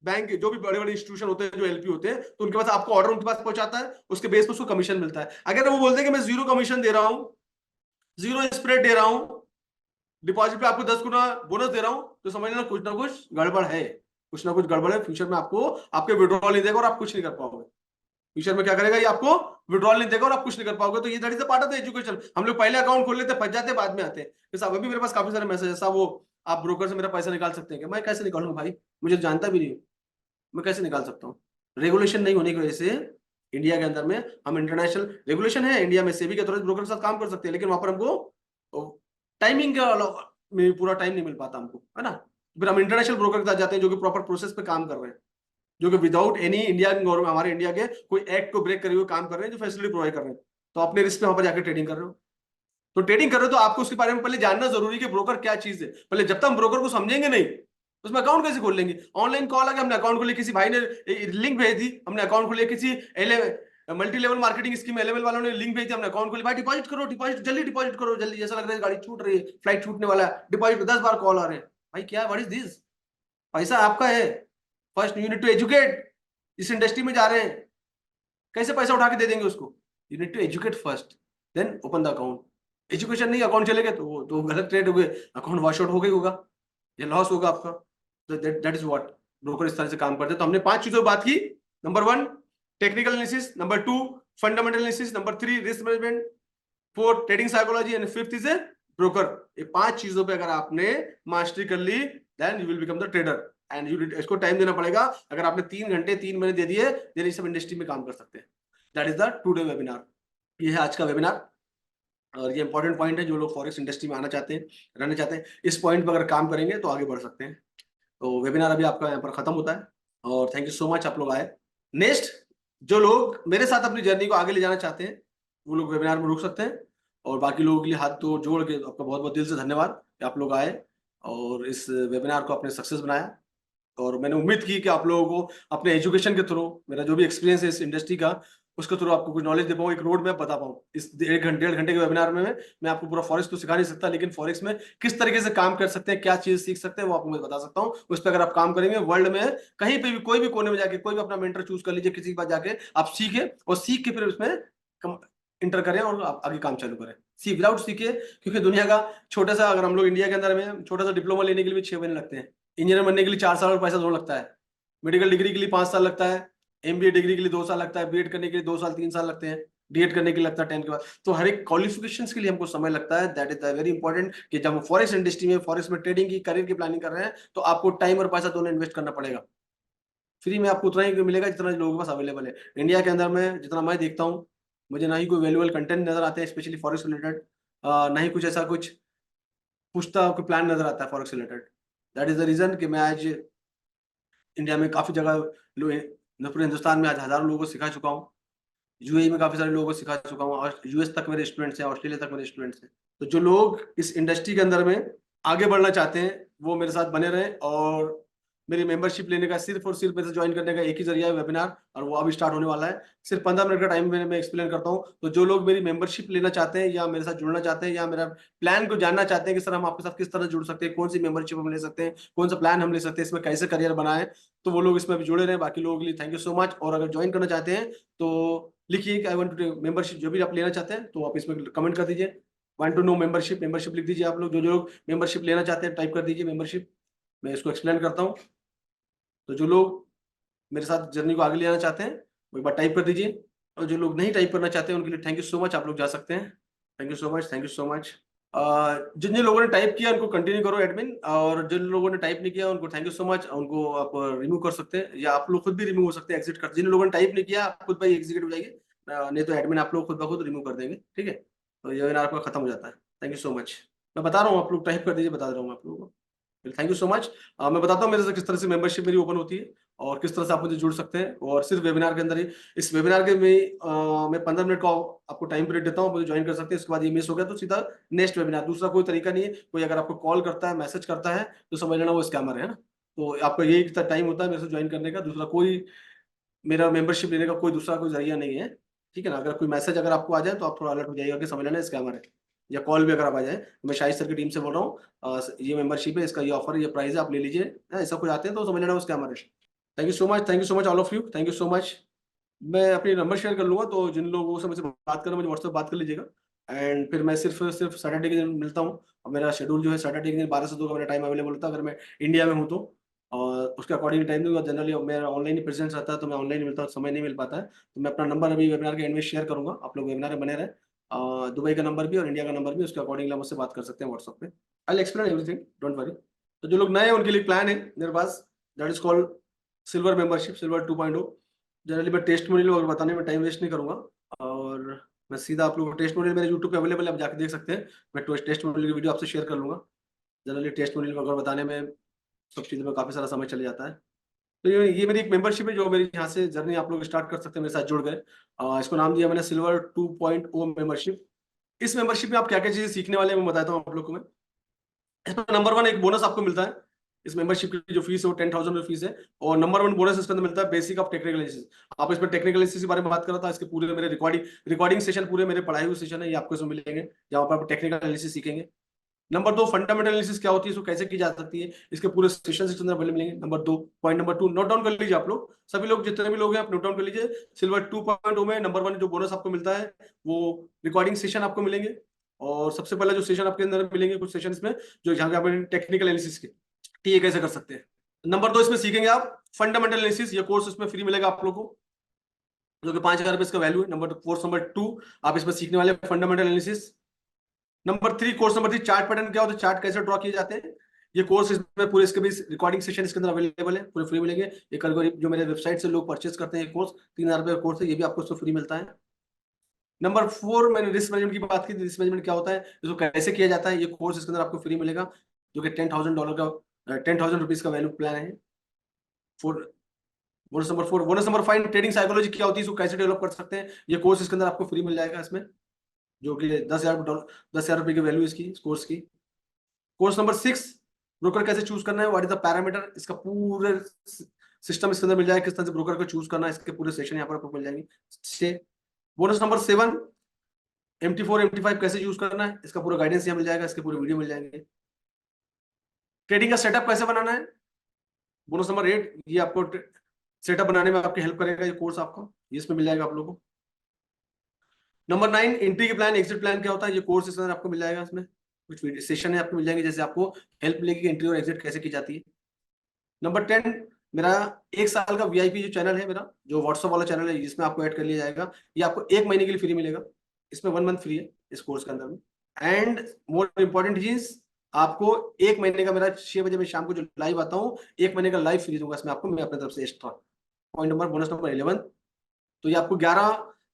बैंक जो भी बड़े बड़े इंस्टीट्यूशन होते हैं जो एलपी होते हैं, तो उनके पास आपको ऑर्डर उनके पास पहुंचाता है, उसके बेस पर उसको कमीशन मिलता है। अगर वो बोलते हैं कि मैं 0 कमीशन दे रहा हूं, 0 स्प्रेड दे रहा हूं, डिपॉजिट पे आपको 10 गुना बोनस दे रहा हूं, तो समझ लेना कुछ ना कुछ गड़बड़ है, कुछ ना कुछ गड़बड़ है। फ्यूचर में आपको आपके विड्रॉल नहीं देगा और आप कुछ नहीं कर पाओगे। फ्यूचर में क्या करेगा, ये आपको विड्रॉल नहीं देगा और आप कुछ नहीं कर पाओगे। तो ये that is the part of the education. हम लोग पहले अकाउंट खोल लेते, फंस जाते, बाद में आते हैं। साहब अभी मेरे पास काफी सारे मैसेज है, साहब वो आप ब्रोकर से मेरा पैसा निकाल सकते हैं क्या? मैं कैसे निकालूंगा भाई, मुझे जानता भी नहीं, मैं कैसे निकाल सकता हूँ? रेगुलेशन नहीं होने की वजह से इंडिया के अंदर में, हम इंटरनेशनल रेगुलेशन है इंडिया में, सेबी के तौर पर ब्रोकर के साथ काम कर सकते हैं, लेकिन वहां पर हमको टाइमिंग में पूरा टाइम नहीं मिल पाता हमको, है ना। फिर हम इंटरनेशनल ब्रोकर के साथ जाते हैं जो कि प्रॉपर प्रोसेस पे काम कर रहे हैं, जो कि विदाउट एनी इंडिया गवर्नमेंट, हमारे इंडिया के कोई एक्ट को ब्रेक करे हुए काम कर रहे हैं, जो फैसिलिटी प्रोवाइड कर रहे हैं। तो अपने रिस्क पे वहां पर जाकर ट्रेडिंग कर रहे हो, तो ट्रेडिंग कर रहे हो तो आपको उसके बारे में पहले जानना जरूरी है कि ब्रोकर क्या चीज है। पहले जब तक हम ब्रोकर को समझेंगे नहीं, उसमें अकाउंट कैसे खोल लेंगे? ऑनलाइन कॉल आ गया, हमने अकाउंट खोले, किसी भाई ने लिंक भेज दी, हमने अकाउंट खोले, किसी मल्टी लेवल मार्केटिंग स्कीम एलेवल वालों ने लिंक भेज दी, हमने अकाउंट खोले, भाई डिपॉजिट करो, डिपॉजिट जल्दी डिपॉजिट करो, जल्दी, जैसा लग रहा है गाड़ी छूट रही है, फ्लाइट छूटने वाला है, डिपॉजिट 10 बार कॉल आ रहे हैं। भाई क्या, व्हाट इज दिस? पैसा आपका है, first you need to educate. इस इंडस्ट्री में जा रहे हैं, कैसे पैसा उठा के दे देंगे उसको? You need to educate first, then open the account. Education नहीं, अकाउंट चले गए तो गलत ट्रेड हो गए, अकाउंट वॉश आउट हो गई होगा, ये लॉस होगा आपका। दैट इज व्हाट ब्रोकर इस तरह से काम करते हैं। तो हमने 5 चीजों पर बात की। Number 1 technical analysis, number 2 fundamental analysis, number 3 risk management, 4 trading psychology and 5th is a broker. ये 5 चीजों पे अगर आपने मास्टरी कर ली, then you will become the trader. And you इसको टाइम देना पड़ेगा। अगर आपने 3 घंटे 3 महीने दे दिए, देन इस सब इंडस्ट्री में काम कर सकते हैं। That is the today webinar. ये है आज का वेबिनार, और ये इंपॉर्टेंट पॉइंट है। जो लोग फॉरेक्स इंडस्ट्री में आना चाहते हैं, रहना चाहते हैं, इस पॉइंट पर अगर काम करेंगे तो आगे बढ़ सकते हैं। तो वेबिनार अभी आपका यहाँ पर खत्म होता है, और थैंक यू सो मच आप लोग आए। नेक्स्ट जो लोग मेरे साथ अपनी जर्नी को आगे ले जाना चाहते हैं, वो लोग वेबिनार में रुक सकते हैं। और बाकी लोगों के लिए हाथ तो जोड़ के आपका बहुत बहुत दिल से धन्यवाद कि आप लोग आए और इस वेबिनार को अपने सक्सेस बनाया। और मैंने उम्मीद की कि आप लोगों को अपने एजुकेशन के थ्रू, मेरा जो भी एक्सपीरियंस है इस इंडस्ट्री का, उसके थ्रू आपको कुछ नॉलेज दे पाऊँ, एक रोड मैप बता पाऊँ। इस 1-1.5 घंटे के वेबिनार में मैं आपको पूरा फॉरेक्स तो सिखा नहीं सकता, लेकिन फॉरेक्स में किस तरीके से काम कर सकते हैं, क्या चीज सीख सकते हैं, वो आपको मैं बता सकता हूँ। उस पर अगर आप काम करेंगे, वर्ल्ड में कहीं पे भी, कोई भी कोने में जाके, कोई भी अपना मेंटर चूज कर लीजिए, किसी के पास जाके आप सीखे, और सीख के फिर उसमें इंटर करें और आप आगे काम चालू करें। विदाउट सीखे, क्योंकि दुनिया का छोटा सा, अगर हम लोग इंडिया के अंदर में छोटा सा डिप्लोमा लेने के लिए 6 महीने लगते हैं, इंजीनियर बनने के लिए 4 साल और पैसा जोड़ लगता है, मेडिकल डिग्री के लिए 5 साल लगता है, MBA डिग्री के लिए 2 साल लगता है, बीएड करने के लिए 2 साल 3 साल लगते हैं, डीएड करने के लिए लगता है 10 के बाद। तो हर एक क्वालिफिकेशंस के लिए हमको समय लगता है। दैट इज वेरी इंपॉर्टेंट कि जब हम फॉरेक्स इंडस्ट्री में, फॉरेक्स में ट्रेडिंग की, करियर की प्लानिंग कर रहे हैं, तो आपको टाइम और पैसा दोनों इन्वेस्ट करना पड़ेगा। फ्री में आपको उतना ही मिलेगा जितना लोगों के पास अवेलेबल है। इंडिया के अंदर में जितना मैं देखता हूँ, मुझे ना ही कोई वैल्यूएबल कंटेंट नजर आते हैं स्पेशली फॉरेक्स रिलेटेड, ना ही कुछ ऐसा कुछ पूछता कोई प्लान नजर आता है forex related. That is the reason कि मैं आज इंडिया में काफी जगह पूरे हिंदुस्तान में आज हजारों लोगों को सिखा चुका हूँ। यूएई में काफी सारे लोगों को सिखा चुका हूँ, और यूएस तक मेरे स्टूडेंट्स हैं, ऑस्ट्रेलिया तक मेरे स्टूडेंट्स हैं। तो जो लोग इस इंडस्ट्री के अंदर में आगे बढ़ना चाहते हैं वो मेरे साथ बने रहें, और मेरी मेंबरशिप लेने का सिर्फ और सिर्फ मेरे से ज्वाइन करने का एक ही जरिया है, वेबिनार, और वो अभी स्टार्ट होने वाला है। सिर्फ 15 मिनट का टाइम मैं एक्सप्लेन करता हूँ। तो जो लोग मेरी मेंबरशिप लेना चाहते हैं या मेरे साथ जुड़ना चाहते हैं या मेरा प्लान को जानना चाहते हैं कि सर हम आपके साथ किस तरह जुड़ सकते हैं, कौन सी मेंबरशिप हम ले सकते हैं, कौन सा प्लान हम ले सकते हैं, इसमें कैसे करियर बनाए, तो वो लोग इसमें भी जुड़े रहे। बाकी लोगों के लिए थैंक यू सो मच। और अगर ज्वाइन करना चाहते हैं तो लिखिए कि आई वांट टू मेंबरशिप, जो भी आप लेना चाहते हैं तो आप इसमें कमेंट कर दीजिए। Want to know membership, membership लिख दीजिए। आप लोग जो जो लोग मेंबरशिप लेना चाहते हैं टाइप कर दीजिए मेंबरशिप, मैं इसको एक्सप्लेन करता हूँ। तो जो लोग मेरे साथ जर्नी को आगे ले जाना चाहते हैं वो एक बार टाइप कर दीजिए, और जो लोग नहीं टाइप करना चाहते हैं उनके लिए थैंक यू सो मच, आप लोग जा सकते हैं। Thank you so much, thank you so much. जिन जिन लोगों ने टाइप किया उनको कंटिन्यू करो एडमिन, और जिन लोगों ने टाइप नहीं किया उनको थैंक यू सो मच, उनको आप रिमूव कर सकते हैं, या आप लोग खुद भी रिमूव हो सकते हैं, एग्जिट कर। जिन लोगों ने टाइप नहीं किया आप खुद भाई एग्जिट हो जाइए, नहीं तो एडमिन आप लोग खुद ब खुद रिमूव कर देंगे, ठीक है। तो ये वेबिनार आपका खत्म हो जाता है। Thank you so much. मैं बता रहा हूँ, आप लोग टाइप कर दीजिए, बता रहा हूँ आप लोगों को। Thank you so much. मैं बताता हूँ मेरे से किस तरह से मेंबरशिप मेरी ओपन होती है और किस तरह से आप मुझे जुड़ सकते हैं, और सिर्फ वेबिनार के अंदर ही। इस वेबिनार के मैं 15 मिनट का आपको टाइम पीरियड देता हूँ, मुझे ज्वाइन कर सकते हैं। इसके बाद ये मिस हो गया तो सीधा नेक्स्ट वेबिनार, दूसरा कोई तरीका नहीं है। कोई अगर आपको कॉल करता है, मैसेज करता है, तो समझ लेना वो स्कैमर है ना। तो आपका यही टाइम होता है मेरे से ज्वाइन करने का, दूसरा कोई मेरा मेंबरशिप लेने का कोई दूसरा कोई जरिया नहीं है, ठीक है ना। अगर कोई मैसेज अगर आपको आ जाए तो आप थोड़ा अलर्ट हो जाइएगा कि समझ लेना स्कैमर है, या कॉल भी अगर आप आ जाए। तो मैं शाहिद सर की टीम से बोल रहा हूँ, ये मेंबरशिप है, इसका ये ऑफर, ये प्राइस है, आप ले लीजिए। ऐसा कुछ आते हैं तो समझ लेना वो स्कैमर है। Thank you so much, thank you so much all of you, thank you so much. मैं अपनी नंबर शेयर कर लूंगा, तो जिन लोगों से मुझे बात करना, मुझे व्हाट्सएप बात कर लीजिएगा। एंड फिर मैं सिर्फ सिर्फ सैटरडे के दिन मिलता हूँ, और मेरा शेड्यूल जो है सैटरडे के दिन 12 से 2 का मेरा टाइम अवेलेबल होता है अगर मैं इंडिया में हूँ तो। और उसके अकॉर्डिंग टाइम दूंगा। जनरली मेरा ऑनलाइन ही प्रेजेंस रहता है, तो मैं ऑनलाइन ही मिलता हूँ, समय नहीं मिल पाता है। तो मैं अपना नंबर अभी वेबिनार के एंड में शेयर करूंगा, आप लोग वेबिनार में बने रहे। दुबई का नंबर भी और इंडिया का नंबर भी, उसके अकॉर्डिंग आप मुझसे बात कर सकते हैं व्हाट्सएप पे। I explain everything, don't worry. तो जो लोग नए हैं उनके लिए प्लान है मेरे पास, that is called silver membership, silver 2.0। Generally मैं टेस्ट मोरियल वगैरह बताने में टाइम वेस्ट नहीं करूंगा, और मैं सीधा आप लोगों को टेस्ट मोरियल मेरे यूट्यूब पे अवेलेबल है, आप जाकर देख सकते हैं। मैं टेस्ट मोरियल की वीडियो आपसे शेयर कर लूंगा। जनरली टेस्ट मोरियल वगैरह बताने में सब चीज़ों में काफ़ी सारा समय चले जाता है। तो ये मेरी एक मेंबरशिप है जो मेरी यहाँ से जर्नी आप लोग स्टार्ट कर सकते हैं, मेरे साथ जुड़ गए। इसको नाम दिया मैंने सिल्वर 2.0 मेंबरशिप। इस मेंबरशिप में आप क्या क्या चीज़ें सीखने वाले हैं मैं बताता हूँ आप लोग को। मैं इसमें नंबर 1 एक बोनस आपको मिलता है। इस मेंबरशिप की जो फीस है वो 10,000 फीस है, और नंबर 1 बोनस इसके अंदर मिलता है बेसिक ऑफ टेक्निकल एनालिसिस। आप इसमें टेक्निकल एनालिसिस के बारे में बात कर रहा था, इसके पूरे मेरे रिकॉर्डिंग सेशन, पूरे मेरे पढ़ाई हुए सेशन है, ये आपको इसमें मिलेंगे जहाँ पर आप टेक्निकल एनालिसिस सीखेंगे। नंबर 2 फंडामेंटल एनालिसिस क्या होती है, इसको कैसे की जा सकती है, इसके पूरे सेशन इसके अंदर मिलेंगे। Number 2 point number 2 note down कर लीजिए आप लोग, सभी लोग जितने भी लोग हैं आप नोट डाउन कर लीजिए। सिल्वर 2.0 में नंबर 1 जो बोनस आपको मिलता है वो रिकॉर्डिंग सेशन आपको मिलेंगे। और सबसे पहला जो सेशन आपके अंदर मिलेंगे, कुछ सेशन इसमें जो जहाँ पे आप टेक्निकल एनालिसिस के टीए कैसे कर सकते हैं। नंबर 2 इसमें सीखेंगे आप फंडामेंटल एनालिसिस, ये कोर्स इसमें फ्री मिलेगा आप लोग को, जो कि 5,000 रुपए इसका वैल्यू है। नंबर 2 आप इसमें सीखने वाले fundamental analysis. Course number 3 chart pattern क्या होता है, चार्ट कैसे ड्रॉ किए जाते हैं। ये कोर्स इसमें पूरे इसके भी रिकॉर्डिंग सेशन इसके अंदर अवेलेबल है, पूरे फ्री मिलेंगे। ये कल जो मेरे वेबसाइट से लोग परचेस करते हैं, ये कोर्स 3,000 रुपए का कोर्स है, ये भी आपको इसको फ्री मिलता है। नंबर 4 मैंने रिस्क मैनेजमेंट की बात की, रिस्क मैनेजमेंट क्या होता है, इसको कैसे किया जाता है, ये कोर्स इसके अंदर आपको फ्री मिलेगा, जो कि $10,000 का 10,000 रुपीज का वैल्यू प्लान है। Four bonus number 5 trading psychology क्या होती है, इसको कैसे डेवलप कर सकते हैं, ये कोर्स इसके अंदर आपको फ्री मिल जाएगा इसमें, जो कि $10,000 रुपए की वैल्यू इसकी, इस कोर्स की। कोर्स नंबर 6 ब्रोकर कैसे चूज करना है, व्हाट इज द पैरामीटर, इसका पूरे सिस्टम इसके अंदर मिल जाएगा, किस तरह से ब्रोकर को चूज करना है, इसके पूरे सेशन यहाँ पर आपको मिल जाएंगे। बोनस नंबर 7 MT4 MT5 कैसे यूज करना है, इसका पूरा गाइडेंस यहाँ मिल जाएगा, इसके पूरे वीडियो मिल जाएंगे। ट्रेडिंग का सेटअप कैसे बनाना है, बोनस नंबर 8 ये आपको सेटअप बनाने में आपकी हेल्प करेगा, ये कोर्स आपको ये इसमें मिल जाएगा आप लोगों को। नंबर 9 एंट्री के प्लान एग्जिट प्लान क्या होता है, ये कोर्स इसके अंदर आपको मिल जाएगा, इसमें कुछ सेशन है आपको मिल जाएंगे, जैसे आपको हेल्प मिलेगी एंट्री और एग्जिट कैसे की जाती है। नंबर 10 मेरा 1 साल का वीआईपी जो चैनल है, मेरा जो व्हाट्सएप वाला चैनल है जिसमें आपको ऐड कर लिया जाएगा, ये आपको 1 महीने के लिए फ्री मिलेगा। इसमें 1 मंथ फ्री है इस कोर्स के अंदर में। एंड मोर इम्पोर्टेंट चीज, आपको 1 महीने का मेरा 6 बजे मैं शाम को जो लाइव आता हूँ, 1 महीने का लाइव फ्री दूंगा इसमें आपको मैं अपने तरफ से extra. Point number, bonus number 11, तो ये आपको 11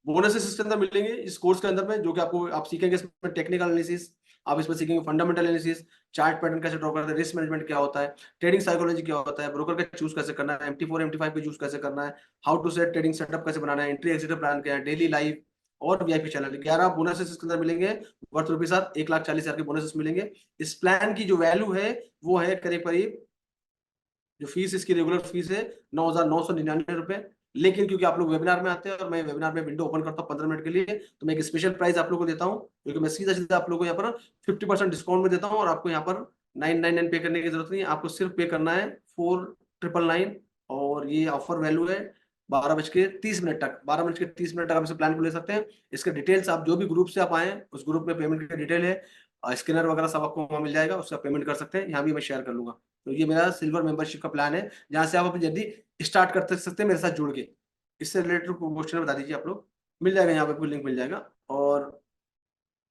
बोनसेस इसके अंदर मिलेंगे इस कोर्स के अंदर में, जो कि आपको आप सीखेंगे इसमें टेक्निकल एनालिसिस, आप इसमें सीखेंगे फंडामेंटल एनालिसिस, चार्ट पैटर्न कैसे ड्रॉ करते हैं, रिस्क मैनेजमेंट क्या होता है, ट्रेडिंग साइकोलॉजी क्या होता है, ब्रोकर का चूज कैसे करना है, MT4 MT5 पे चूज कैसे करना है, how to set trading setup कैसे बनाना है, एंट्री एग्जिट प्लान क्या है, डेली लाइव और वीआईपी चैनल। 11 बोनसेस इसके अंदर मिलेंगे वर्थ रुपीज 1,40,000 के बोनसेस मिलेंगे। इस प्लान की जो वैल्यू है वो है करीब करीब, जो फीस इसकी रेगुलर फीस है 9,999 रुपए। लेकिन क्योंकि आप लोग वेबिनार में आते हैं और मैं वेबिनार में विंडो ओपन करता हूँ 15 मिनट के लिए, तो मैं एक स्पेशल प्राइस आप लोगों को देता हूँ, क्योंकि मैं सीधा सीधा आप लोगों को यहाँ पर 50% डिस्काउंट में देता हूँ, और आपको यहाँ पर 999 पे करने की जरूरत नहीं है, आपको सिर्फ पे करना है 4,999। और ये ऑफर वैल्यू है 12:30 तक, 12:30 तक आप इस प्लान को ले सकते हैं। इसके डिटेल्स आप जो भी ग्रुप से आप आए उस ग्रुप में पेमेंट की डिटेल है, स्कैनर वगैरह सब आपको वहाँ मिल जाएगा, उसका पेमेंट कर सकते हैं, यहाँ भी मैं शेयर कर लूंगा। तो ये मेरा सिल्वर मेंबरशिप का प्लान है, जहाँ से आप अपनी जल्दी स्टार्ट कर सकते हैं मेरे साथ जुड़ के। इससे रिलेटेड क्वेश्चन बता दीजिए आप लोग, मिल जाएगा यहाँ पे, कोई लिंक मिल जाएगा। और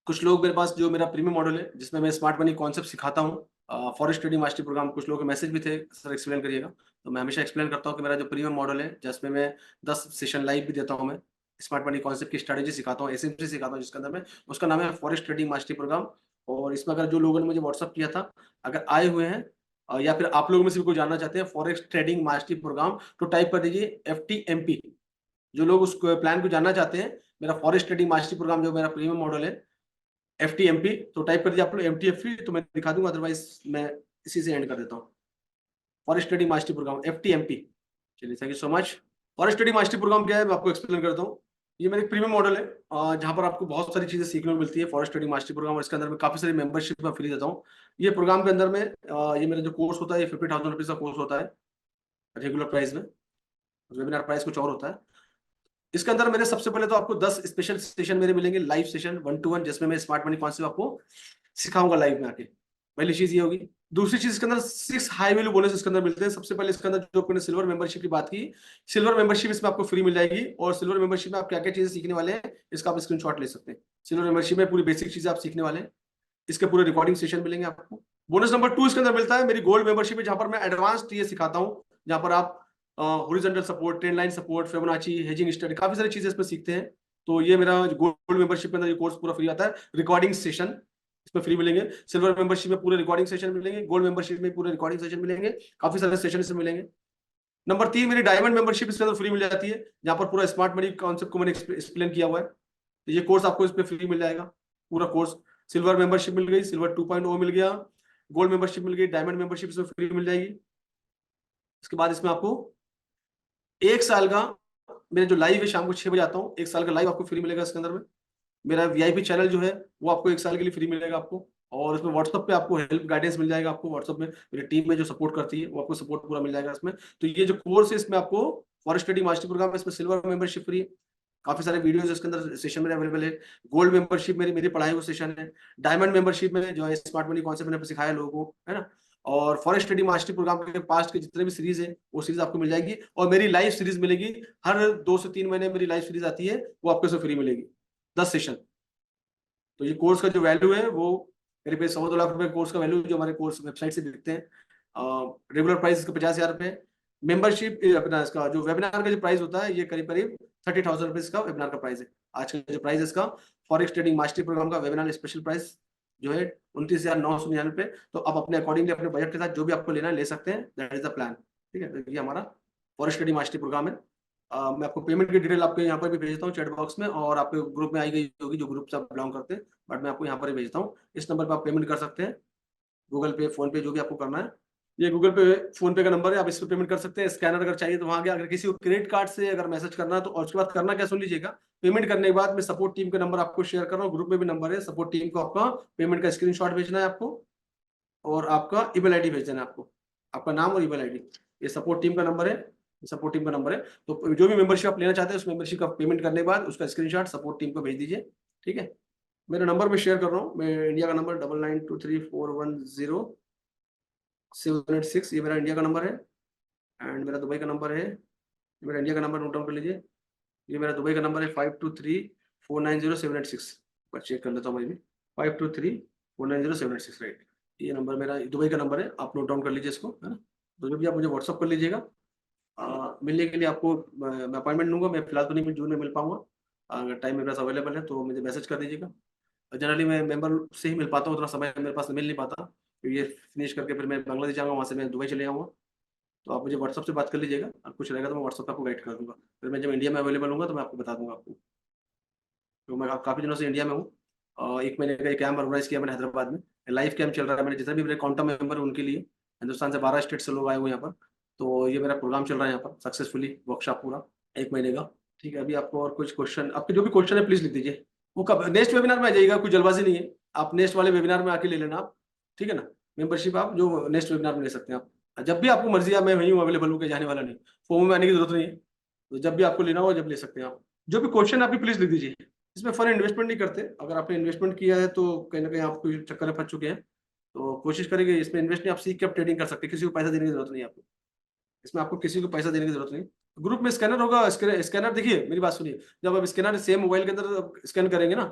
कुछ लोग मेरे पास, जो मेरा प्रीमियम मॉडल है जिसमें मैं स्मार्ट मनी कॉन्सेप्ट सिखाता हूँ, फॉरेक्स ट्रेडिंग मास्टरी प्रोग्राम, कुछ लोगों के मैसेज भी थे सर एक्सप्लेन करिएगा, तो मैं हमेशा एक्सप्लेन करता हूँ कि मेरा जो प्रीमियम मॉडल है जिसमें मैं 10 सेशन लाइव भी देता हूँ, मैं स्मार्ट मनी कॉन्सेप्ट की स्ट्रेटेजी सिखाता हूँ, एसएमसी सिखाता हूँ, जिसके अंदर में उसका नाम है फॉरेक्स ट्रेडिंग मास्टरी प्रोग्राम। और इसमें अगर जो लोगों ने मुझे व्हाट्सअप किया था, अगर आए हुए हैं या फिर आप लोगों में से भी कोई जानना चाहते हैं फॉरेक्स ट्रेडिंग मास्टरी प्रोग्राम, तो टाइप कर दीजिए FTMP। जो लोग उस प्लान को जानना चाहते हैं, मेरा फॉरेक्स ट्रेडिंग मास्टरी प्रोग्राम जो मेरा प्रीमियम मॉडल है FTMP, तो टाइप कर दिया आप लोग MTFP, तो मैं दिखा दूंगा, अदरवाइज मैं इसी से एंड कर देता हूँ। Forest study mastery program FTMP। चलिए, thank you so much. Forest study mastery program क्या है मैं आपको एक्सप्लेन करता हूँ। ये मेरा एक प्रीमियम मॉडल है, जहाँ पर आपको बहुत सारी चीजें सीखने को मिलती है फॉरेस्ट स्टडी मास्टरी प्रोग्राम, और इसके अंदर में काफी सारी मेंबरशिप मैं फ्री देता हूँ। ये प्रोग्राम के अंदर में ये मेरा जो कोर्स होता है, ये 50,000 रुपीज का कोर्स होता है रेगुलर प्राइस में, वेबिनार प्राइस कुछ और होता है। इसके अंदर मेरे सबसे पहले तो आपको 10 स्पेशल सेशन मेरे मिलेंगे, लाइव सेशन 1-to-1, जिसमें मैं स्मार्ट मनी कॉन्सेप्ट आपको सिखाऊंगा लाइव में आके। पहली चीज ये होगी। दूसरी चीज, इसके अंदर 6 हाई वैल्यू बोनस इसके अंदर मिलते हैं। सबसे पहले इसके अंदर जो अपने सिल्वर मेंबरशिप की बात की, सिल्वर मेंबरशिप इसमें आपको फ्री मिल जाएगी, और सिल्वर मेंबरशिप में आप क्या क्या चीजें सीखने वाले हैं इसका आप स्क्रीनशॉट ले सकते हैं। सिल्वर मेंबरशिप में पूरी बेसिक चीजें आप सीखने वाले हैं, इसके पूरे रिकॉर्डिंग सेशन मिलेंगे आपको। बोनस नंबर 2 इसके अंदर मिलता है मेरी गोल्ड मेंबरशिप है, जहां पर मैं एडवांस ये सिखाता हूँ, जहां पर आप horizontal support, trend line support, Fibonacci, hedging study, काफी सारी चीजें इसमें सीखते हैं। तो ये मेरा गोल्ड मेंबरशिप के अंदर ये कोर्स पूरा फ्री आता है। रिकॉर्डिंग सेशन इसमें फ्री मिलेंगे, सिल्वर मेंबरशिप में पूरे रिकॉर्डिंग सेशन मिलेंगे, गोल्ड मेंबरशिप में पूरे रिकॉर्डिंग सेशन मिलेंगे, काफी सारे सेशन इसमें मिलेंगे। नंबर 3 मेरी डायमंड मेंबरशिप इसके अंदर फ्री मिल जाती है, जहां पर पूरा स्मार्ट मनी कॉन्सेप्ट को मैंने एक्सप्लेन किया हुआ है। तो ये कोर्स आपको इस पे फ्री मिल जाएगा पूरा कोर्स। सिल्वर मेंबरशिप मिल गई, सिल्वर 2.0 मिल गया, गोल्ड मेंबरशिप मिल गई, डायमंड मेंबरशिप इसमें फ्री मिल जाएगी। इसके बाद इसमें आपको 1 साल का, मेरे जो लाइव है शाम को 6 बजे आता हूँ, 1 साल का लाइव आपको फ्री मिलेगा इसके अंदर में। मेरा वीआईपी चैनल जो है वो आपको 1 साल के लिए फ्री मिलेगा आपको, और उसमें व्हाट्सएप पे आपको हेल्प गाइडेंस मिल जाएगा। आपको व्हाट्सएप में मेरी टीम में जो सपोर्ट करती है वो आपको सपोर्ट पूरा मिल जाएगा इसमें। तो ये जो कोर्स है इसमें आपको फॉरेस्ट स्टडी मास्टरी प्रोग्राम है, इसमें सिल्वर मेंबरशिप फ्री है, काफी सारे वीडियोस इसके अंदर सेशन में अवेलेबल है। गोल्ड मेंबरशिप मेरी मेरी पढ़ाई वो सेशन है। डायमंड मेंबरशिप में जो है स्मार्ट मनी कॉन्सेप्ट मैंने सिखाया लोगों को, है ना। और फॉरेस्ट स्टडी मास्टरी प्रोग्राम के पास्ट के जितने भी सीरीज है वो सीरीज आपको मिल जाएगी, और मेरी लाइव सीरीज मिलेगी, हर 2 से 3 महीने मेरी लाइव सीरीज आती है, वो आपको इसमें फ्री मिलेगी 10 सेशन। तो ये कोर्स का जो वैल्यू है वो करीब 1.25 लाख कोर्स का वैल्यू, जो हमारे कोर्स वेबसाइट से बिकते हैं। रेगुलर प्राइस इसका 50,000 रुपए, मेंबरशिप अपना इसका जो वेबिनार का जो प्राइस होता है ये करीब करीब 30,000 रुपीज का वेबिनार का प्राइस है। आज का जो प्राइस है इसका फॉरेक्स ट्रेडिंग मास्टरी प्रोग्राम का वेबिनार स्पेशल प्राइस जो है 29,999 रुपए। तो आप अपने अकॉर्डिंगली अपने बजट के साथ जो भी आपको लेना है ले सकते हैं, दैट इज द प्लान। ठीक है, तो ये हमारा फॉरेक्स ट्रेडिंग मास्टरी प्रोग्राम है। मैं आपको पेमेंट की डिटेल आपको यहाँ पर भी भेजता हूँ चैट बॉक्स में, और आपके ग्रुप में आई गई होगी जो ग्रुप से आप बिलोंग करते हैं, बट मैं आपको यहाँ पर ही भेजता हूँ। इस नंबर पर आप पेमेंट कर सकते हैं, गूगल पे, फोन पे, जो भी आपको करना है। ये गूगल पे, फोन पे का नंबर है, आप इस पे पेमेंट कर सकते हैं। स्कैनर अगर चाहिए तो वहां गया, अगर किसी को क्रेडिट कार्ड से अगर मैसेज करना है तो, और उसके बाद करना क्या सुन लीजिएगा। पेमेंट करने के बाद मैं सपोर्ट टीम का नंबर आपको शेयर कर रहा हूँ, ग्रुप में भी नंबर है, सपोर्ट टीम को आपका पेमेंट का स्क्रीनशॉट भेजना है आपको, और आपका ईमेल आईडी भेज देना है आपको, आपका नाम और ईमेल आईडी। ये सपोर्ट टीम का नंबर है, सपोर्ट टीम का नंबर है। तो जो भी मेंबरशिप आप लेना चाहते हैं उस मेंबरशिप का पेमेंट करने के बाद उसका स्क्रीनशॉट सपोर्ट टीम को भेज दीजिए। ठीक है, मेरा नंबर मैं शेयर कर रहा हूँ, मैं इंडिया का नंबर 9923410786, ये मेरा इंडिया का नंबर है। एंड मेरा दुबई का नंबर है, मेरा इंडिया का नंबर नोट डाउन कर लीजिए। ये मेरा दुबई का नंबर है 5234907886। पर चेक कर लेता हूँ मैं भी, 5234907886, राइट। ये नंबर मेरा दुबई का नंबर है, आप नोट डाउन कर लीजिए इसको, है ना। तो जब भी आप मुझे व्हाट्सअप कर लीजिएगा, मिलने के लिए आपको मैं अपॉइंटमेंट लूँगा। मैं फिलहाल तो नहीं जून में मिल पाऊँगा, अगर टाइम मेरे पास अवेलेबल है तो मुझे मैसेज कर दीजिएगा। जनरली मैं मेंबर से ही मिल पाता हूँ, उतना समय मेरे पास मिल नहीं पाता, क्योंकि ये फिनिश करके फिर मैं बांग्लादेश जाऊँगा, वहाँ से मैं दुबई चले जाऊँगा। तो आप मुझे व्हाट्सएप से बात कर लीजिएगा, और कुछ रहेगा तो मैं व्हाट्सएप पे आपको गाइड कर दूँगा। फिर मैं जब इंडिया में अवेलेबल होऊँगा तो मैं आपको बता दूँगा आपको। तो मैं काफ़ी दिनों से इंडिया में हूँ। 1 महीने का एक कैंप ऑर्गेनाइज़ किया मैंने हैदराबाद में। लाइव कैंप चल रहा है, मैंने जितने भी मेरे क्वांटम मेंबर हैं उनके लिए। हिंदुस्तान से 12 स्टेट से लोग आए हुए हैं यहाँ पर। तो ये मेरा प्रोग्राम चल रहा है यहाँ पर सक्सेसफुली, वर्कशॉप पूरा 1 महीने का। ठीक है, अभी आपको और कुछ क्वेश्चन, आपके जो भी क्वेश्चन है प्लीज़ लिख दीजिए। वो कब नेक्स्ट वेबिनार में आ जाइएगा, कोई जल्दबाज़ी नहीं है। आप नेक्स्ट वाले वेबिनार में आके ले लेना आप, ठीक है ना? मेंबरशिप आप जो नेक्स्ट वेबिनार में ले सकते हैं आप। जब भी आपको मर्ज़ी है, मैं वहीं हूँ, अवेलेबल हूँ, कहीं जाने वाला नहीं। फॉर्म में आने की ज़रूरत नहीं है। तो जब भी आपको लेना हो, जब ले सकते हैं आप। जो भी क्वेश्चन है आपके प्लीज़ लिख दीजिए। इसमें फन इन्वेस्टमेंट नहीं करते। अगर आपने इन्वेस्टमेंट किया है तो कहीं न कहीं आप कोई चक्कर में फँस चुके हैं। तो कोशिश करेंगे इसमें इन्वेस्ट नहीं, आप सीख के आप ट्रेडिंग कर सकते हैं, किसी को पैसा देने की ज़रूरत नहीं है आपको। इसमें आपको किसी को पैसा देने की ज़रूरत नहीं। ग्रुप में स्कैनर होगा, स्कैनर देखिए, मेरी बात सुनिए, जब आप स्कैनर सेम मोबाइल के अंदर आप स्कैन करेंगे ना,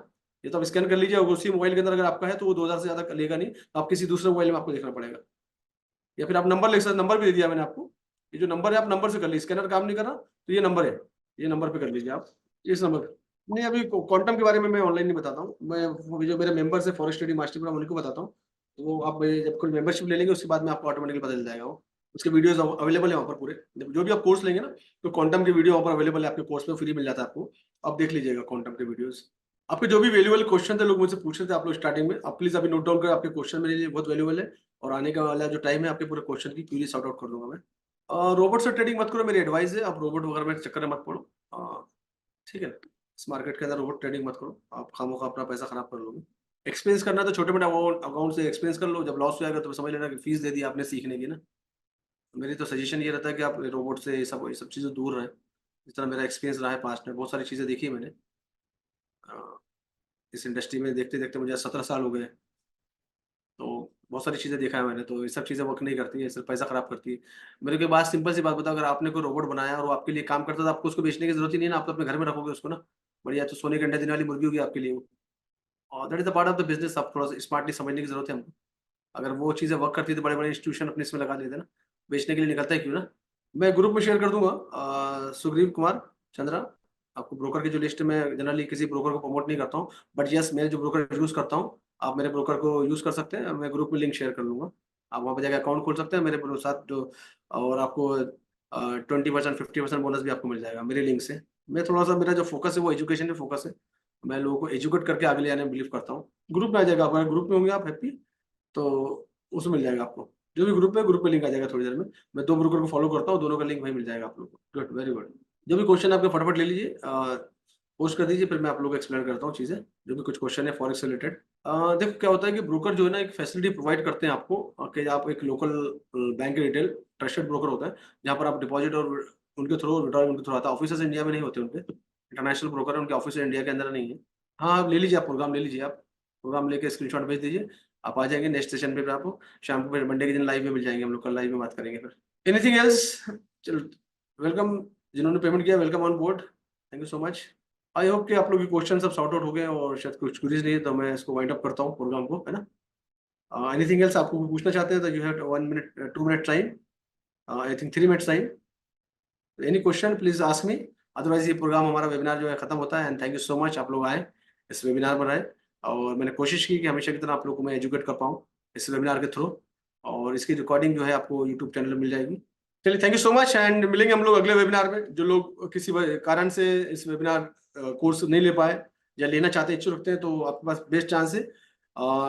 ये तो आप स्कैन कर लीजिए, और उसी मोबाइल के अंदर अगर आपका है तो वो 2000 से ज़्यादा लेगा नहीं, तो आप किसी दूसरे मोबाइल में आपको देखना पड़ेगा। या फिर आप नंबर लिख सकते, नंबर भी दे दिया मैंने आपको। ये जो नंबर है आप नंबर से कर लीजिए, स्कैनर काम नहीं कर रहा, तो ये नंबर है, ये नंबर पे कर लीजिए आप, इस नंबर पे। नहीं, अभी क्वांटम के बारे में मैं ऑनलाइन नहीं बताता हूँ। मैं वो जो मेरे मेंबर्स हैं फॉरेस्ट ट्रेडिंग मास्टर प्रोग्राम, उन्हीं को बताता हूँ। तो वो आप जब कोई मेंबरशिप ले लेंगे उसके बाद में आपको ऑटोमेटिकली पता चल जाएगा वो। उसके वीडियोज़ अवेलेबल है वहाँ पर पूरे। जो भी आप कोर्स लेंगे ना, तो क्वांटम के वीडियो वहाँ पर अवेलेबल है, आपके कोर्स में फ्री मिल जाता है आपको। आप देख लीजिएगा क्वांटम के वीडियोज़। आपके जो भी वैल्यूएबल क्वेश्चन थे, लोग मुझसे पूछ रहे थे आप लोग स्टार्टिंग में, आप प्लीज़ अभी नोट डाउन करें, आपके क्वेश्चन मेरे लिए बहुत वैल्यूएबल है। और आने का वाला जो टाइम है, आपके पूरे क्वेश्चन की क्यूरी सॉर्ट आउट कर दूँगा मैं। रोबोट से ट्रेडिंग मत करो, मेरी एडवाइस है, आप रोबोट वगैरह में चक्कर में मत पड़ो। ठीक है ना? इस मार्केट के अंदर रोबोट ट्रेडिंग मत करो, आप खामख़ा अपना पैसा खराब कर लोगे। एक्सपीरियंस करना है तो छोटे-मोटे अकाउंट से एक्सपीरियंस कर लो, जब लॉस हो जाएगा तो समझ लेना कि फीस दे दी आपने सीखने की ना। मेरी तो सजेशन ये रहता है कि आप रोबोट से ये सब चीज़ें दूर रहें। जिस तरह मेरा एक्सपीरियंस रहा है पास्ट में, बहुत सारी चीज़ें देखी है मैंने। अ, इस इंडस्ट्री में देखते-देखते मुझे 17 साल हो गए। तो बहुत सारी चीज़ें देखा है मैंने, तो ये सब चीज़ें वर्क नहीं करती है, सिर्फ़ पैसा खराब करती है। मेरे को बात, सिंपल सी बात बताओ, अगर आपने कोई रोबोट बनाया और वो आपके लिए काम करता है, तो आपको उसको बेचने की ज़रूरत ही नहीं है ना, आप तो अपने घर में रखोगे उसको ना। बढ़िया, तो सोने के अंडे देने वाली मुर्गी होगी आपके लिए वो। और that is the part of the business, आप थोड़ा-सा स्मार्टली समझने की ज़रूरत है हमको। अगर वो चीज़ें वर्क करती है तो बड़े-बड़े इंस्टीट्यूशन अपने इसमें लगा देते ना, बेचने के लिए निकलता है क्यों ना? मैं ग्रुप में शेयर कर दूँगा, सुग्रीव कुमार चंद्रा, आपको ब्रोकर की जो लिस्ट है, मैं जनरली किसी ब्रोकर को प्रमोट नहीं करता हूँ, बट येस, मैं जो ब्रोकर यूज़ करता हूँ, आप मेरे ब्रोकर को यूज़ कर सकते हैं, मैं ग्रुप में लिंक शेयर कर दूँगा। आप वहाँ पे जाके अकाउंट खोल सकते हैं मेरे साथ जो, और आपको 20% 50% बोनस भी आपको मिल जाएगा मेरे लिंक से। मैं थोड़ा-सा, मेरा जो फ़ोकस है वो एजुकेशन पे फ़ोकस है। मैं लोगों को एजुकेट करके आगे ले जाने में बिलीव करता हूँ। ग्रुप में आ जाएगा, हमारे ग्रुप में होंगे आप हैप्पी, तो उसमें मिल जाएगा आपको। जो भी ग्रुप है, ग्रुप में लिंक आ जाएगा थोड़ी देर में। मैं 2 ब्रोकर को फॉलो करता हूँ, दोनों का लिंक वहीं मिल जाएगा आप लोगों को। Good, very good. जो भी क्वेश्चन है आपके फटाफट ले लीजिए, पोस्ट कर दीजिए, फिर मैं आप लोगों को एक्सप्लेन करता हूँ चीज़ें, जो भी कुछ क्वेश्चन है फॉरेक्स से रिलेटेड। देखो क्या होता है कि ब्रोकर जो है ना, एक फैसिलिटी प्रोवाइड करते हैं आपको, कि आप एक लोकल बैंक के रिटेल ट्रस्टेड ब्रोकर होता है, जहाँ पर आप डिपॉज़िट और उनके थ्रू विड्रॉल उनके थ्रू आता है। ऑफिसेज़ इंडिया में नहीं होते उनके, इंटरनेशनल ब्रोकर है, उनके ऑफिस इंडिया के अंदर नहीं है। हाँ, आप ले लीजिए, आप प्रोग्राम ले लीजिए आप। प्रोग्राम लेके स्क्रीनशॉट भेज दीजिए। आप आ जाएँगे नेक्स्ट सेशन पे, फिर आपको शाम को, फिर मंडे के दिन लाइव में मिल जाएँगे हम लोग, कल लाइव में बात करेंगे फिर। Anything else? चलो, वेलकम, जिन्होंने पेमेंट किया welcome on board. Thank you so much. I hope कि आप लोग के क्वेश्चन सब सॉर्ट आउट हो गए हैं, और शायद कुछ क्वेरीज़ नहीं है, तो मैं इसको वाइंड अप करता हूँ प्रोग्राम को, है ना? एनीथिंग एल्स आपको पूछना चाहते हैं तो you have 1 minute 2 minute time, I think 3 minutes time. Any question please ask me, otherwise ये प्रोग्राम, हमारा वेबिनार जो है खत्म होता है। And thank you so much, आप लोग आए, इस वेबिनार पर आए, और मैंने कोशिश की कि हमेशा की तरह आप लोगों को मैं एजुकेट कर पाऊँ इस वेबिनार के थ्रू, और इसकी रिकॉर्डिंग जो है आपको यूट्यूब चैनल में मिल जाएगी। चलिए, thank you so much, and मिलेंगे हम लोग अगले वेबिनार में। जो लोग किसी कारण से इस वेबिनार कोर्स नहीं ले पाए, या लेना चाहते हैं, इच्छुक रखते हैं, तो आपके पास बेस्ट चांस है।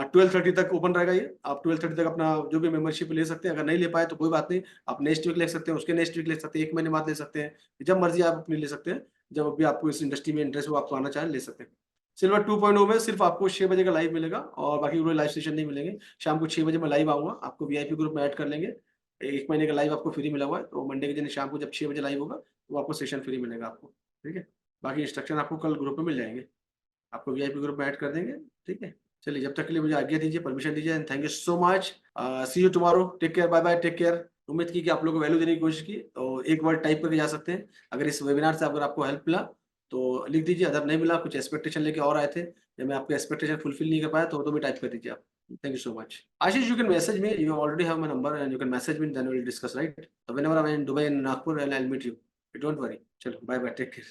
12:30 तक ओपन रहेगा ये, आप 12:30 तक अपना जो भी मेंबरशिप ले सकते हैं। अगर नहीं ले पाए तो कोई बात नहीं, आप नेक्स्ट वीक ले सकते हैं, उसके नेक्स्ट वीक ले सकते हैं, 1 महीने बाद ले सकते हैं, जब मर्ज़ी आप अपनी ले सकते हैं। जब भी आपको इस इंडस्ट्री में इंटरेस्ट हो, आपको आना चाहें, ले सकते हैं। सिल्वर 2.0 में सिर्फ आपको 6 बजे का लाइव मिलेगा, और बाकी पूरे लाइव सेशन नहीं मिलेंगे। शाम को 6 बजे मैं लाइव आऊँगा, आपको वीआईपी ग्रुप में ऐड कर लेंगे। 1 महीने का लाइव आपको फ्री मिला हुआ है, तो मंडे के दिन शाम को जब 6 बजे लाइव होगा, तो आपको सेशन फ्री मिलेगा आपको, ठीक है? बाकी इंस्ट्रक्शन आपको कल ग्रुप में मिल जाएँगे। आपको वीआईपी ग्रुप में ऐड कर देंगे, ठीक है? चलिए, जब तक के लिए मुझे आज्ञा दीजिए, परमिशन दीजिए, and thank you so much. See you tomorrow, take care, bye bye, take care. उम्मीद की कि आप लोगों को वैल्यू देने की कोशिश की। तो एक वर्ड टाइप करके जा सकते हैं। अगर इस वेबिनार से अगर आपको हेल्प मिला तो लिख दीजिए, अगर नहीं मिला, कुछ एक्सपेक्टेशन लेके और आए थे या मैं आपके एक्सपेक्टेशन फुलफिल नहीं कर पाया तो भी टाइप कर दीजिए आप। Thank you so much. Ashish, you can message me. You already have my number and you can message me. Then we'll discuss, right? So whenever I'm in Dubai and Nagpur, I'll meet you. Don't worry. Chalo, bye bye. Take care.